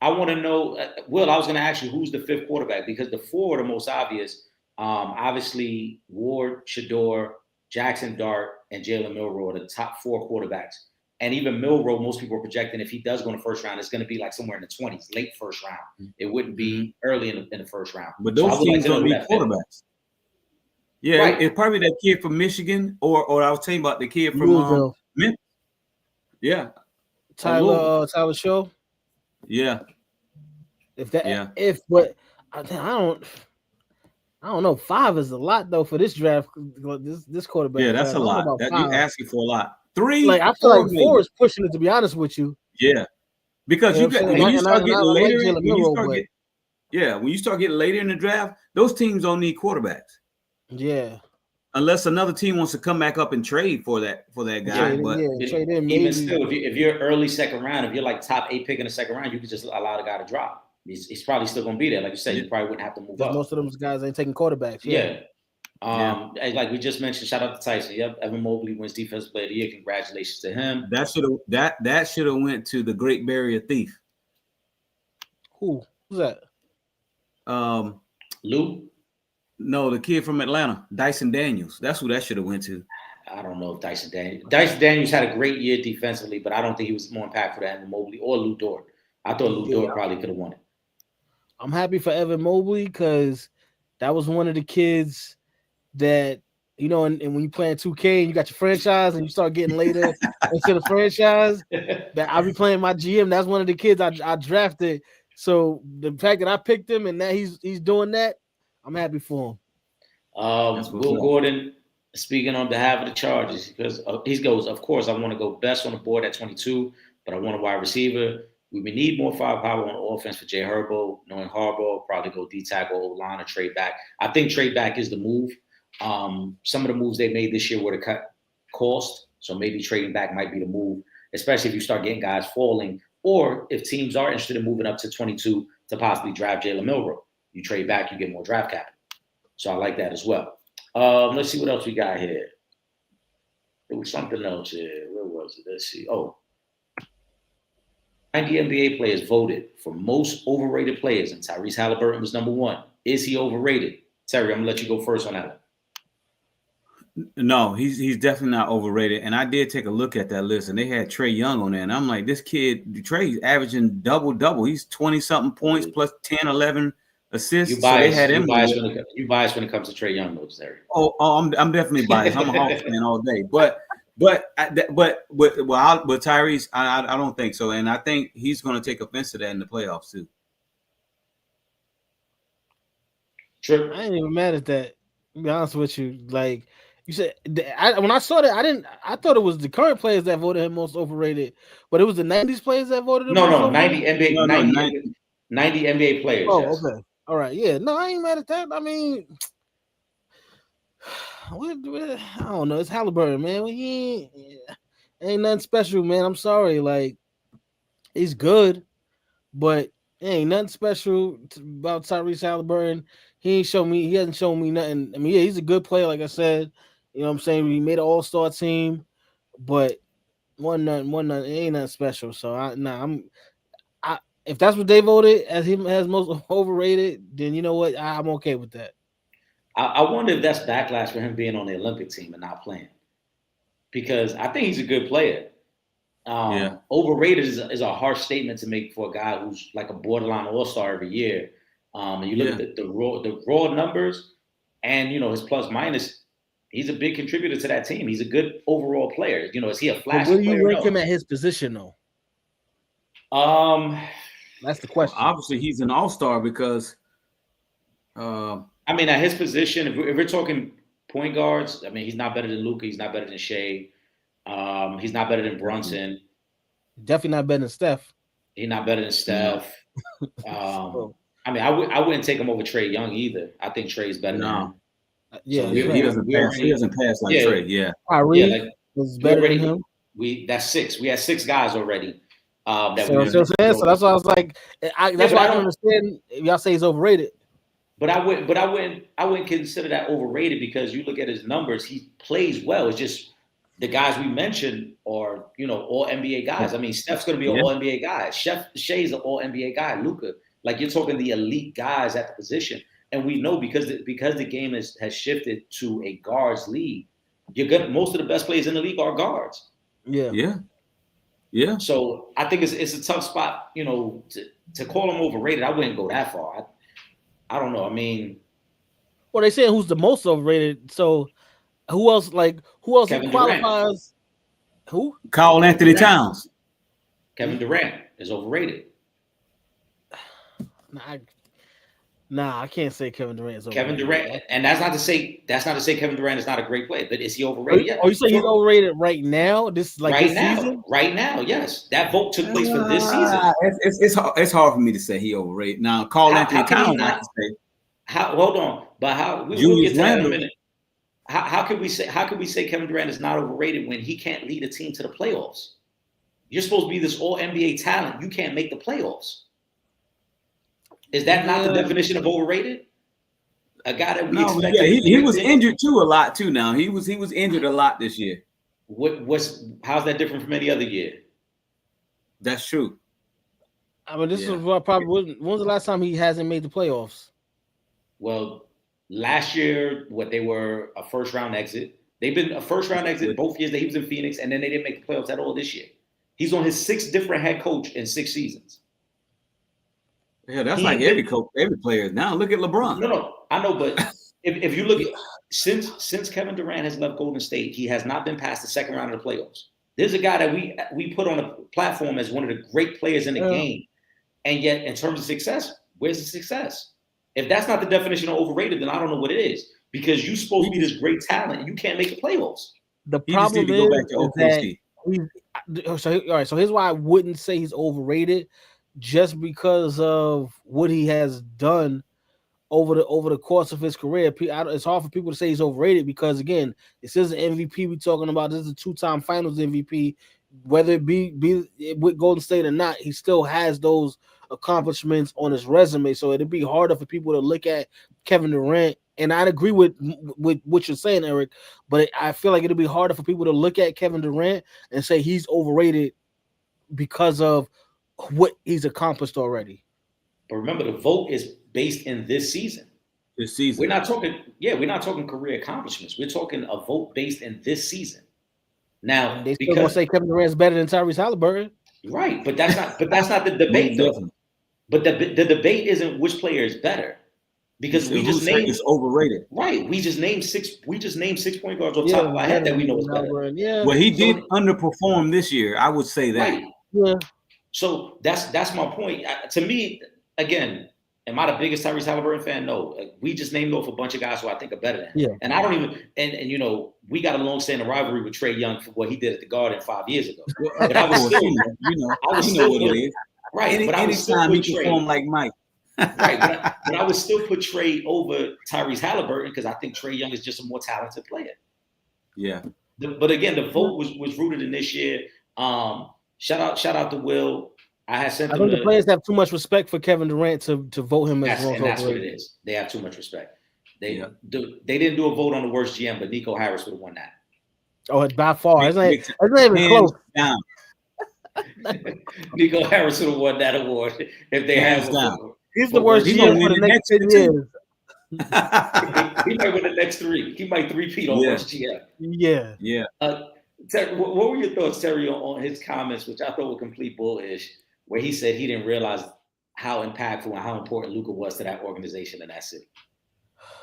want to know. Will, I was going to ask you who's the 5th quarterback because the 4 are the most obvious. Obviously, Ward, Shador, Jackson Dart, and Jalen Milroe are the top 4 quarterbacks. And even Milroe, most people are projecting if he does go in the first round, it's going to be like somewhere in the 20s, late first round. It wouldn't be early in the first round. But those teams don't need quarterbacks. Yeah, right. It's probably that kid from Michigan, or I was telling you about the kid from Memphis. Yeah, Tyler Show. Yeah. But I don't know. 5 is a lot though for this draft. This quarterback. Yeah, that's a lot. You're asking for a lot. 3, like I feel like 4 is pushing it. To be honest with you. Yeah, because when you start getting later, when you start getting later in the draft, those teams don't need quarterbacks. Yeah. Unless another team wants to come back up and trade for that guy. Even still, if you're early second round, if you're like top 8 pick in the second round, you could just allow the guy to drop. He's probably still going to be there. Like you said, you probably wouldn't have to move up. Most of those guys ain't taking quarterbacks. Yeah. Like we just mentioned, shout out to Tyson. Yep, Evan Mobley wins Defensive Player of the Year. Congratulations to him. That should have went to the Great Barrier Thief. Who's that? Lou? No, the kid from Atlanta, Dyson Daniels. That's who that should have went to. I don't know if Dyson Daniels had a great year defensively, but I don't think he was more impactful than Evan Mobley or Lou Dort. I thought Lou Dort probably could have won it. I'm happy for Evan Mobley because that was one of the kids that, and when you play in 2K and you got your franchise and you start getting later into the franchise, that I'll be playing my GM. That's one of the kids I drafted. So the fact that I picked him and that he's doing that, I'm happy for him. Will Gordon, speaking on behalf of the Chargers, because he goes, of course, I want to go best on the board at 22, but I want a wide receiver. We would need more firepower on offense for Jay Herbo. Knowing Harbaugh, probably go D-tackle, O-line, or trade back. I think trade back is the move. Some of the moves they made this year were to cut cost, so maybe trading back might be the move, especially if you start getting guys falling, or if teams are interested in moving up to 22 to possibly draft Jalen Milroe. You trade back, you get more draft capital. So I like that as well. Let's see what else we got here. There was something else here. Where was it? Let's see. 90 NBA players voted for most overrated players, and Tyrese Halliburton was number 1. Is he overrated? Terry, I'm going to let you go first on that one. No, he's definitely not overrated. And I did take a look at that list, and they had Trae Young on there. And I'm like, this kid, Trae's averaging double-double. He's 20-something points plus 10, 11 assists. You biased when it comes to Trae Young, though, Terry. I'm definitely biased. I'm a Hawks fan all day. But Tyrese, I don't think so, and I think he's going to take offense to that in the playoffs too. True. I ain't even mad at that. To be honest with you, like you said, when I saw that, I thought it was the current players that voted him most overrated, but it was the '90s players that voted him. No, 90 NBA, 90 NBA players. Oh, yes. Okay, all right, yeah. No, I ain't mad at that. I mean. I don't know. It's Halliburton, man. He ain't nothing special, man. I'm sorry. Like, he's good, but ain't nothing special about Tyrese Halliburton. He hasn't shown me nothing. I mean, yeah, he's a good player, like I said. You know what I'm saying? He made an all-star team, but one nothing. It ain't nothing special. So if that's what they voted as him as most overrated, then you know what? I'm okay with that. I wonder if that's backlash for him being on the Olympic team and not playing, because I think he's a good player. Overrated is a harsh statement to make for a guy who's like a borderline all-star every year. And you look at the raw numbers, and his plus minus. He's a big contributor to that team. He's a good overall player. Is he a flash player? Where do you rank him at his position, though? That's the question. Obviously, he's an all-star because. I mean, at his position, if we're talking point guards, I mean, he's not better than Luka. He's not better than Shea. He's not better than Brunson. Definitely not better than Steph. He's not better than Steph. I mean, I wouldn't take him over Trae Young either. I think Trae's better than him. Yeah, so he doesn't pass. He doesn't pass like Trae. Yeah, Kyrie was better than him. That's 6. We had 6 guys already. So that's why I was like, that's why I don't understand if y'all say he's overrated. But I wouldn't consider that overrated because you look at his numbers, he plays well. It's just the guys we mentioned are, all NBA guys. I mean, Steph's going to be an all NBA guy. Shea's an all NBA guy. Luka, like you're talking the elite guys at the position. and we know because the game has shifted to a guards league, most of the best players in the league are guards. Yeah. So I think it's a tough spot, to call him overrated. I wouldn't go that far. I don't know. I mean, well, they saying who's the most overrated. So who else Kevin qualifies? Durant. Who? Karl Anthony Towns. Kevin Durant is overrated. Nah, I can't say Kevin Durant is overrated. Kevin Durant, and that's not to say Kevin Durant is not a great player, but is he overrated? You say he's overrated right now? This season? Right now, yes. That vote took place for this season. It's hard for me to say he overrated. Now, Karl Anthony Towns, I can say. Hold on, but we'll get to that in a minute. How could we say Kevin Durant is not overrated when he can't lead a team to the playoffs? You're supposed to be this all NBA talent. You can't make the playoffs. Is that not the definition of overrated? A guy that we expect. Yeah, he was injured too a lot too. Now he was injured a lot this year. How's that different from any other year? That's true. I mean, this is what probably when's the last time he hasn't made the playoffs? Well, last year, they were a first round exit. They've been a first round exit both years that he was in Phoenix, and then they didn't make the playoffs at all this year. He's on his 6th different head coach in 6 seasons. Yeah, that's like every coach, every player. Now look at LeBron. No, I know, but if you look at since Kevin Durant has left Golden State, he has not been past the second round of the playoffs. There's a guy that we put on a platform as one of the great players in the game, and yet in terms of success, where's the success? If that's not the definition of overrated, then I don't know what it is. Because you're supposed to be this great talent, you can't make the playoffs. The problem so here's why I wouldn't say he's overrated. Just because of what he has done over the course of his career, it's hard for people to say he's overrated because again, this is an MVP we're talking about. This is a 2-time Finals MVP. Whether it be with Golden State or not, he still has those accomplishments on his resume. So it'd be harder for people to look at Kevin Durant. And I'd agree with what you're saying, Eric, but I feel like it'd be harder for people to look at Kevin Durant and say he's overrated because of what he's accomplished already. But remember, the vote is based in this season. This season. We're not talking career accomplishments. We're talking a vote based in this season. Now they still gonna say Kevin Durant's better than Tyrese Halliburton. Right, but that's not the debate though. But the debate isn't which player is better. Because we just named it's overrated. Right. We just named 6 point guards off the top of our head that we know is better. Yeah. Well, he did underperform this year. I would say that. Right. Yeah. So that's my point. To me, again, am I the biggest Tyrese Halliburton fan? No. We just named off a bunch of guys who I think are better than him. Yeah. And I don't even and we got a long-standing rivalry with Trae Young for what he did at the Garden 5 years ago. But I was still, I was still what it is. Right. But I was still anytime he performed like Mike. Right, but I would still put Trae over Tyrese Halliburton because I think Trae Young is just a more talented player. Yeah. But again, the vote was rooted in this year. Shout out to Will. I think the players have too much respect for Kevin Durant to vote him as and that's what it is. They have too much respect. They didn't do a vote on the worst GM, but Nico Harris would have won that. Oh, by far. It's not even close. Down. Nico Harris would have won that award if they had one. He's the worst GM for the next 10 years. He might win the next 3. He might 3-peat on worst GM. Yeah. Yeah. What were your thoughts, Terry, on his comments, which I thought were complete bullish, where he said he didn't realize how impactful and how important Luka was to that organization and that city?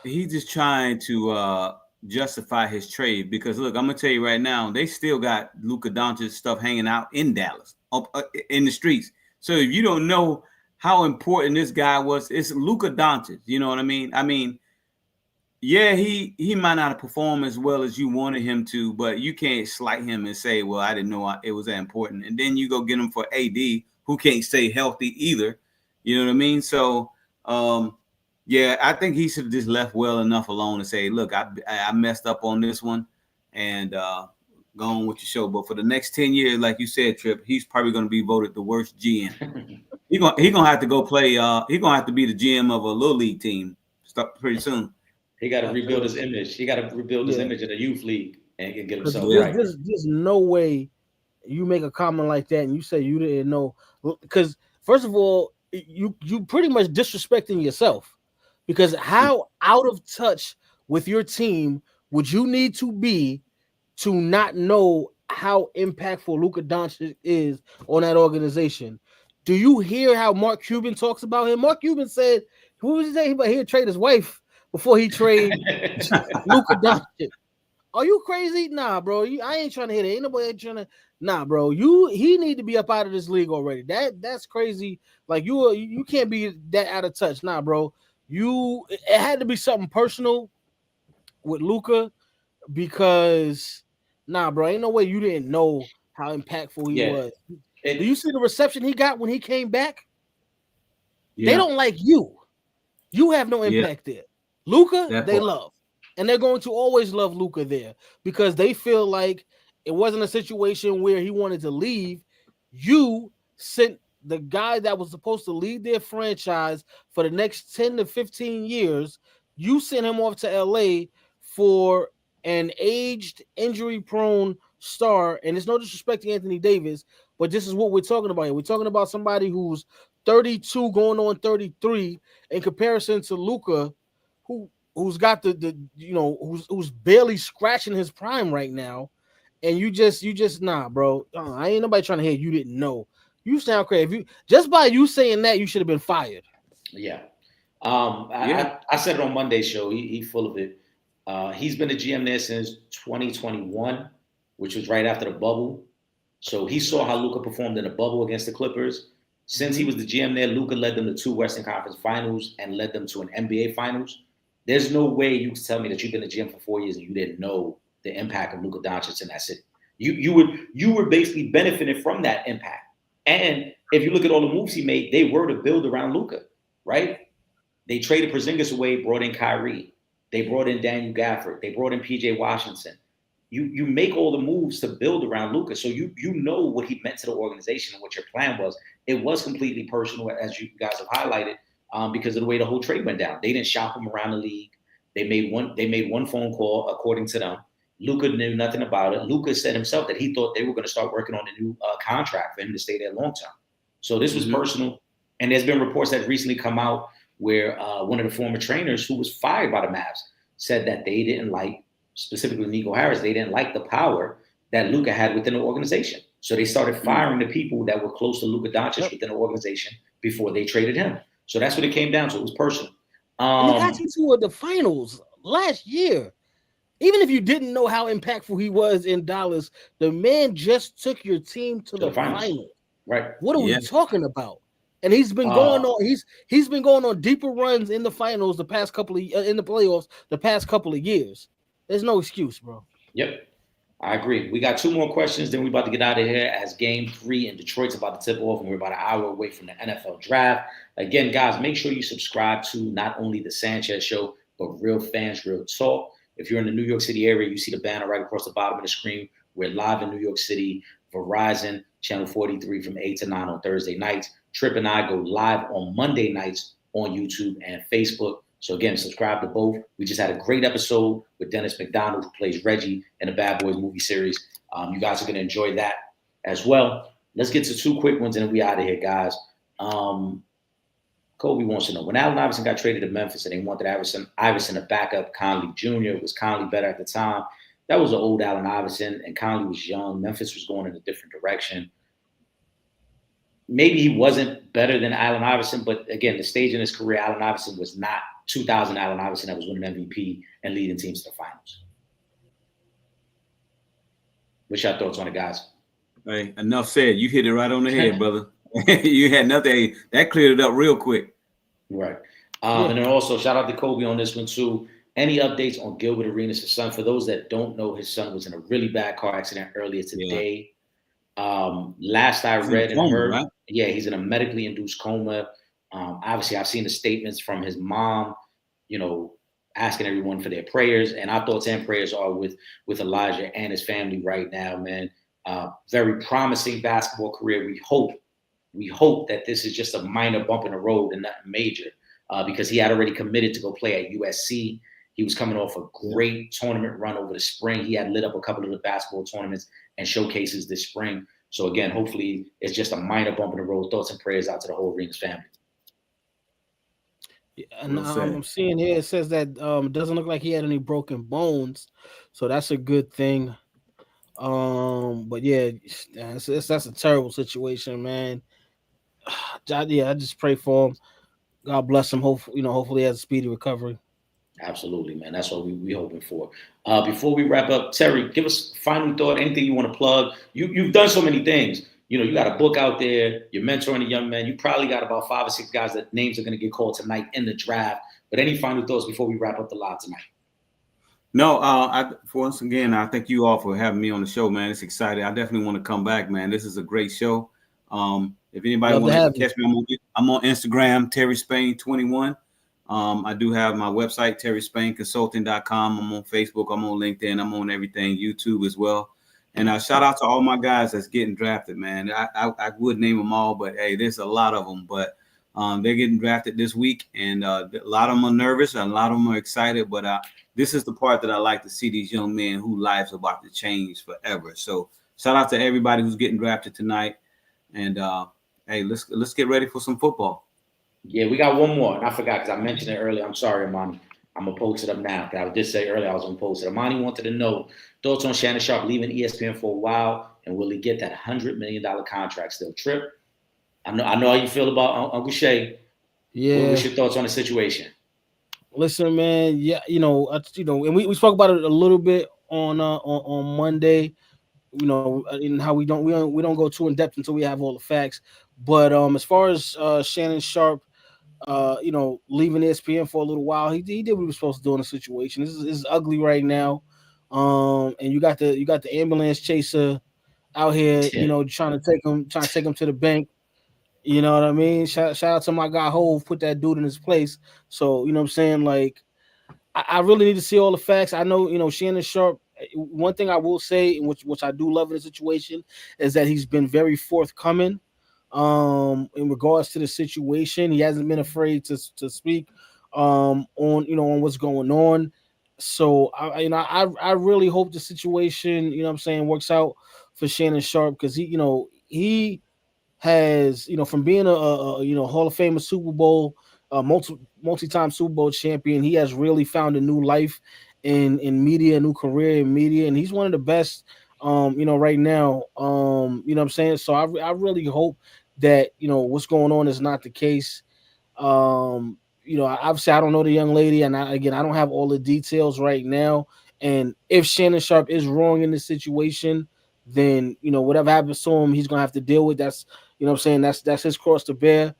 He's just trying to justify his trade because, look, I'm going to tell you right now, they still got Luka Doncic stuff hanging out in Dallas, in the streets. So if you don't know how important this guy was, it's Luka Doncic. You know what I mean? I mean, yeah, he might not have performed as well as you wanted him to, but you can't slight him and say, well, I didn't know it was that important. And then you go get him for AD, who can't stay healthy either. You know what I mean? So, yeah, I think he should have just left well enough alone to say, look, I messed up on this one and go on with your show. But for the next 10 years, like you said, Trip, he's probably going to be voted the worst GM. He gonna have to go play. He gonna have to be the GM of a little league team pretty soon. He got to rebuild his image. He got to rebuild his image in the youth league and get himself right. There's no way you make a comment like that and you say you didn't know, because first of all, you pretty much disrespecting yourself. Because how out of touch with your team would you need to be to not know how impactful Luka Doncic is on that organization? Do you hear how Mark Cuban talks about him? Mark Cuban said, "What was he saying? He'd trade his wife before he trade Luka Doncic." Are you crazy? Nah, bro. I ain't trying to hit it. Ain't nobody trying to. Nah, bro. He need to be up out of this league already. That's crazy. Like you can't be that out of touch. Nah, bro. It had to be something personal with Luka because nah, bro. Ain't no way you didn't know how impactful he was. Do you see the reception he got when he came back? Yeah. They don't like you. You have no impact there. Luka, they love. And they're going to always love Luka there because they feel like it wasn't a situation where he wanted to leave. You sent the guy that was supposed to lead their franchise for the next 10 to 15 years. You sent him off to LA for an aged, injury-prone star. And it's no disrespect to Anthony Davis, but this is what we're talking about here. We're talking about somebody who's 32 going on 33 in comparison to Luka, who's got who's barely scratching his prime right now, and you just nah, bro. I ain't nobody trying to hear you didn't know. You sound crazy. Just by you saying that, you should have been fired. Yeah. I said it on Monday's show. He full of it. He's been a GM there since 2021, which was right after the bubble. So he saw how Luka performed in the bubble against the Clippers. Since he was the GM there, Luka led them to 2 Western Conference Finals and led them to an NBA Finals. There's no way you can tell me that you've been a GM for 4 years and you didn't know the impact of Luka Doncic in that city. You were basically benefiting from that impact. And if you look at all the moves he made, they were to build around Luka, right? They traded Porzingis away, brought in Kyrie. They brought in Daniel Gafford. They brought in PJ Washington. You make all the moves to build around Luka, so you know what he meant to the organization and what your plan was. It was completely personal, as you guys have highlighted, because of the way the whole trade went down. They didn't shop him around the league. They made one phone call, according to them. Luka knew nothing about it. Luka said himself that he thought they were going to start working on a new contract for him to stay there long term. So this was personal, and there's been reports that recently come out where one of the former trainers who was fired by the Mavs said that they didn't like, specifically Nico Harris, they didn't like the power that Luka had within the organization. So they started firing the people that were close to Luka Doncic within the organization before they traded him. So that's what it came down to. It was personal. And they got you to the finals last year. Even if you didn't know how impactful he was in Dallas, the man just took your team to the finals. Right. What are we talking about? And he's been going on. He's been going on deeper runs in the finals the past couple of in the playoffs the past couple of years. There's no excuse, bro. Yep, I agree. We got 2 more questions, then we're about to get out of here as Game 3 in Detroit's about to tip off, and we're about an hour away from the NFL draft. Again, guys, make sure you subscribe to not only the Sanchez Show, but Real Fans, Real Talk. If you're in the New York City area, you see the banner right across the bottom of the screen. We're live in New York City, Verizon, channel 43 from 8 to 9 on Thursday nights. Trip and I go live on Monday nights on YouTube and Facebook. So again, subscribe to both. We just had a great episode with Dennis McDonald, who plays Reggie in the Bad Boys movie series. You guys are going to enjoy that as well. Let's get to 2 quick ones and then we out of here, guys. Kobe wants to know, when Allen Iverson got traded to Memphis and they wanted Iverson to back up Conley Jr., was Conley better at the time? That was an old Allen Iverson, and Conley was young. Memphis was going in a different direction. Maybe he wasn't better than Allen Iverson, but again, the stage in his career, Allen Iverson was not 2000 Allen Iverson that was winning MVP and leading teams to the finals. What's your thoughts on it, guys? Hey, enough said. You hit it right on the head, brother. You had nothing. That cleared it up real quick. Right. And then also, shout out to Kobe on this one, too. Any updates on Gilbert Arenas' son? For those that don't know, his son was in a really bad car accident earlier today. Last I read and heard, right? He's in a medically induced coma. Obviously, I've seen the statements from his mom, asking everyone for their prayers. And our thoughts and prayers are with Elijah and his family right now, man. Very promising basketball career. We hope that this is just a minor bump in the road and nothing major, because he had already committed to go play at USC. He was coming off a great tournament run over the spring. He had lit up a couple of the basketball tournaments and showcases this spring. So again, hopefully it's just a minor bump in the road. Thoughts and prayers out to the whole Arenas family. And Well said. I'm seeing here it says that it doesn't look like he had any broken bones, so that's a good thing. But yeah, that's a terrible situation, man. I just pray for him. God bless him. Hopefully he has a speedy recovery. Absolutely, man. That's what we hoping for. Before we wrap up, Terry, give us final thought. Anything you want to plug? You've done so many things. You got a book out there. You're mentoring a young man. You probably got about 5 or 6 guys that names are going to get called tonight in the draft. But any final thoughts before we wrap up the live tonight? No, once again, I thank you all for having me on the show, man. It's exciting. I definitely want to come back, man. This is a great show. If anybody wants to catch me, I'm on Instagram, Terry Spain 21. I do have my website, terrySpainConsulting.com. I'm on Facebook. I'm on LinkedIn. I'm on everything, YouTube as well. And shout out to all my guys that's getting drafted, man. I would name them all, but hey, there's a lot of them. But they're getting drafted this week, and a lot of them are nervous, and a lot of them are excited. But this is the part that I like to see these young men whose lives are about to change forever. So shout out to everybody who's getting drafted tonight. And hey, let's get ready for some football. Yeah, we got one more, and I forgot because I mentioned it earlier. I'm sorry, Amani. I'm gonna post it up now. I did say earlier I was gonna post it. Amani wanted to know thoughts on Shannon Sharpe leaving ESPN for a while, and will he get that $100 million contract still? Trip, I know how you feel about Uncle Shay. Yeah. What's your thoughts on the situation? Listen, man. Yeah, and we spoke about it a little bit on Monday. And how we don't go too in depth until we have all the facts. But as far as Shannon Sharpe, leaving ESPN for a little while, he did what he was supposed to do in the situation. This is ugly right now, and you got the ambulance chaser out here, trying to take him to the bank. You know what I mean? Shout out to my guy Hove, put that dude in his place. So you know what I'm saying, like. I really need to see all the facts. I know, Shannon Sharpe. One thing I will say, which I do love in the situation, is that he's been very forthcoming in regards to the situation. He hasn't been afraid to speak on what's going on. So I really hope the situation, works out for Shannon Sharpe, because he has, from being a Hall of Famer, Super Bowl, multi-time Super Bowl champion, he has really found a new life in media, a new career in media, and he's one of the best, right now. So I really hope that what's going on is not the case. Obviously I don't know the young lady, and I don't have all the details right now. And if Shannon Sharpe is wrong in this situation, then whatever happens to him, he's gonna have to deal with. That's that's his cross to bear.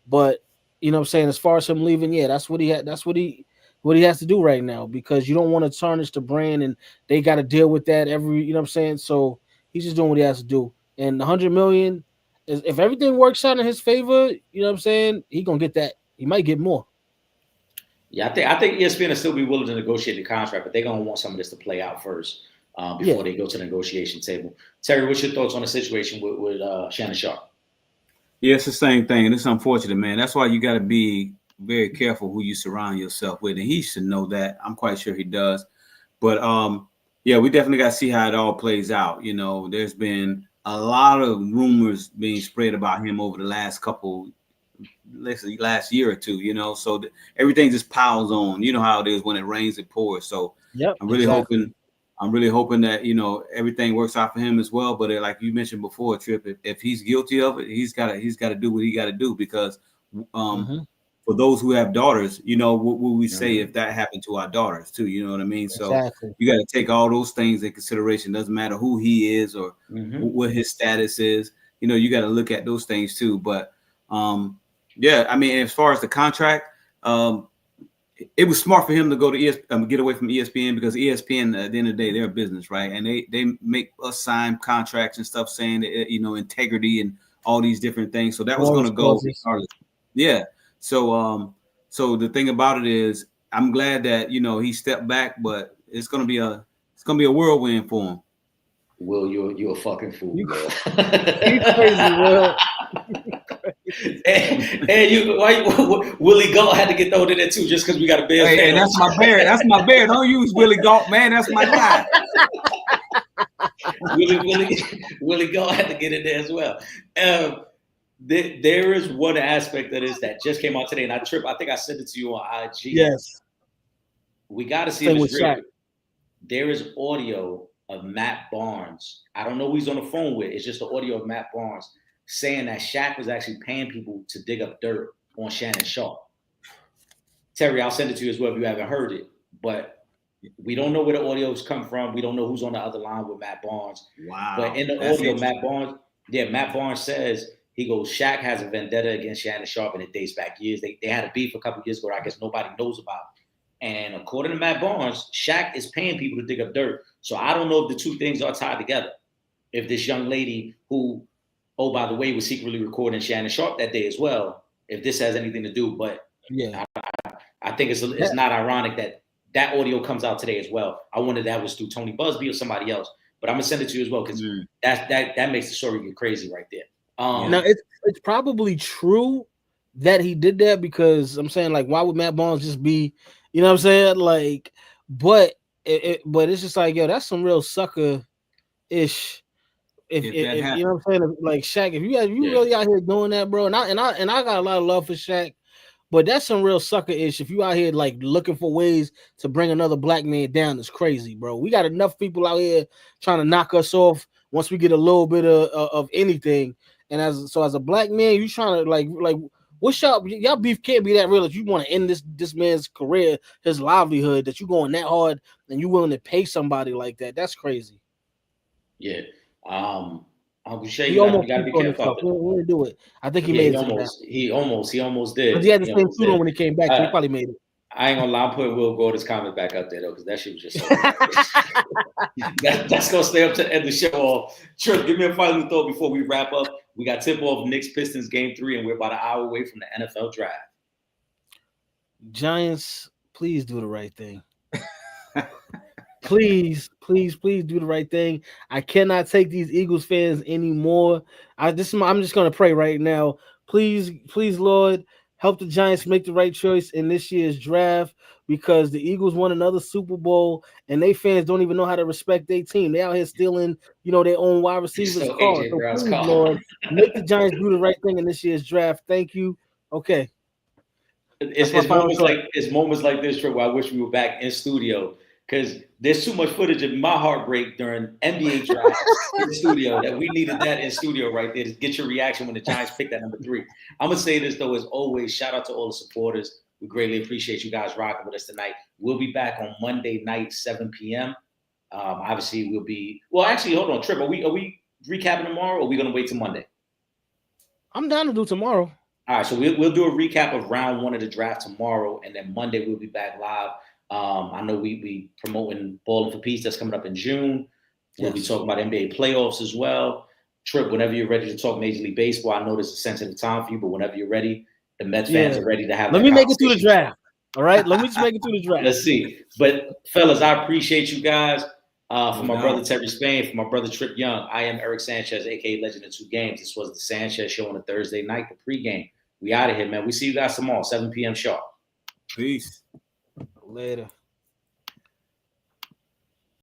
But as far as him leaving, yeah, that's what he has to do right now, because you don't want to tarnish the brand, and they got to deal with that every. So he's just doing what he has to do. And the $100 million is, if everything works out in his favor, he gonna get that. He might get more. Yeah, I think ESPN will still be willing to negotiate the contract, but they're gonna want some of this to play out first before they go to the negotiation table. Terry, what's your thoughts on the situation with Shannon Sharpe? Yeah, it's the same thing, and it's unfortunate, man. That's why you got to be very careful who you surround yourself with, and he should know that. I'm quite sure he does. But yeah, we definitely got to see how it all plays out. There's been a lot of rumors being spread about him over the last year or two. So everything just piles on. You know how it is when it rains, it pours. So I'm really hoping that everything works out for him as well. But like you mentioned before, Trip, if he's guilty of it, he's got to do what he got to do, because for those who have daughters, what would we say if that happened to our daughters too? You know what I mean? So you got to take all those things in consideration. Doesn't matter who he is or what his status is. You got to look at those things too. But yeah, I mean, as far as the contract, it was smart for him to go to get away from ESPN, because ESPN, at the end of the day, they're a business, right? And they make us sign contracts and stuff saying that, integrity and all these different things. So that was going to go regardless. Yeah. So the thing about it is, I'm glad that he stepped back, but it's going to be a whirlwind for him. Will, you're a fucking fool. You crazy, Will. and Willie Galt had to get thrown in there too, just because we got a Bears. Hey, that's my bear. That's my bear. Don't use Willie Galt, man. That's my guy. Willie Galt had to get in there as well. There is one aspect of this that just came out today, and I think I sent it to you on IG. Yes. We got to see Same if with it's real. Shaq. There is audio of Matt Barnes. I don't know who he's on the phone with. It's just the audio of Matt Barnes saying that Shaq was actually paying people to dig up dirt on Shannon Sharpe. Terry, I'll send it to you as well if you haven't heard it. But we don't know where the audios come from. We don't know who's on the other line with Matt Barnes. Wow. But in the audio, Matt Barnes says, he goes, Shaq has a vendetta against Shannon Sharpe, and it dates back years. They had a beef a couple years ago that I guess nobody knows about. And according to Matt Barnes, Shaq is paying people to dig up dirt. So I don't know if the two things are tied together. If this young lady who, oh, by the way, was secretly recording Shannon Sharpe that day as well, if this has anything to do. But yeah, I think it's not ironic that audio comes out today as well. I wonder if that was through Tony Busby or somebody else. But I'm going to send it to you as well because that makes the story get crazy right there. Now, it's probably true that he did that because I'm saying, like, why would Matt Barnes just be, you know what I'm saying? Like, but it's just like, yo, that's some real sucker-ish. If you know what I'm saying, like Shaq, if you really out here doing that, bro, and I got a lot of love for Shaq, but that's some real sucker-ish. If you out here like looking for ways to bring another black man down, it's crazy, bro. We got enough people out here trying to knock us off once we get a little bit of anything. And as a black man, you trying to like what's y'all beef can't be that real if you want to end this man's career, his livelihood, that you going that hard and you willing to pay somebody like that. That's crazy. Yeah. Uncle Shay, you got to be careful. We didn't do it. I think he made it. He almost did. But he had the same suit on when he came back, so he probably made it. I ain't gonna lie, I'm putting Will Gordon's comment back up there though, because that shit was just so that's gonna stay up to end the show off. Trip, give me a final thought before we wrap up. We got tip off Knicks Pistons game 3, and we're about an hour away from the NFL draft. Giants, please do the right thing. Please do the right thing. I cannot take these Eagles fans anymore. I'm just gonna pray right now. Please, Lord, help the Giants make the right choice in this year's draft, because the Eagles won another Super Bowl and they fans don't even know how to respect their team. They out here stealing, their own wide receivers' cars. So please, Lord, make the Giants do the right thing in this year's draft. Thank you. Okay. It's moments like this, Trip, where I wish we were back in studio, because there's too much footage of my heartbreak during NBA drafts in the studio that we needed that in studio right there to get your reaction when the Giants picked that number 3. I'm going to say this, though, as always, shout out to all the supporters. We greatly appreciate you guys rocking with us tonight. We'll be back on Monday night, 7 p.m. Obviously, we'll be – well, actually, hold on, Trip. Are we recapping tomorrow, or are we going to wait till Monday? I'm down to do tomorrow. All right, so we'll do a recap of round 1 of the draft tomorrow, and then Monday we'll be back live. I know we promoting Ballin' for Peace that's coming up in June. We'll be talking about NBA playoffs as well. Trip, whenever you're ready to talk Major League Baseball, I know this is a sensitive time for you, but whenever you're ready, the Mets fans are ready to have. Let me make it through the draft. All right, let me just make it through the draft. Let's see. But fellas, I appreciate you guys. For my brother Terry Spain, for my brother Trip Young, I am Eric Sanchez, aka Legend of 2 Games. This was the Sanchez Show on a Thursday night, the pregame. We out of here, man. We see you guys tomorrow, 7 p.m. sharp. Peace. Later.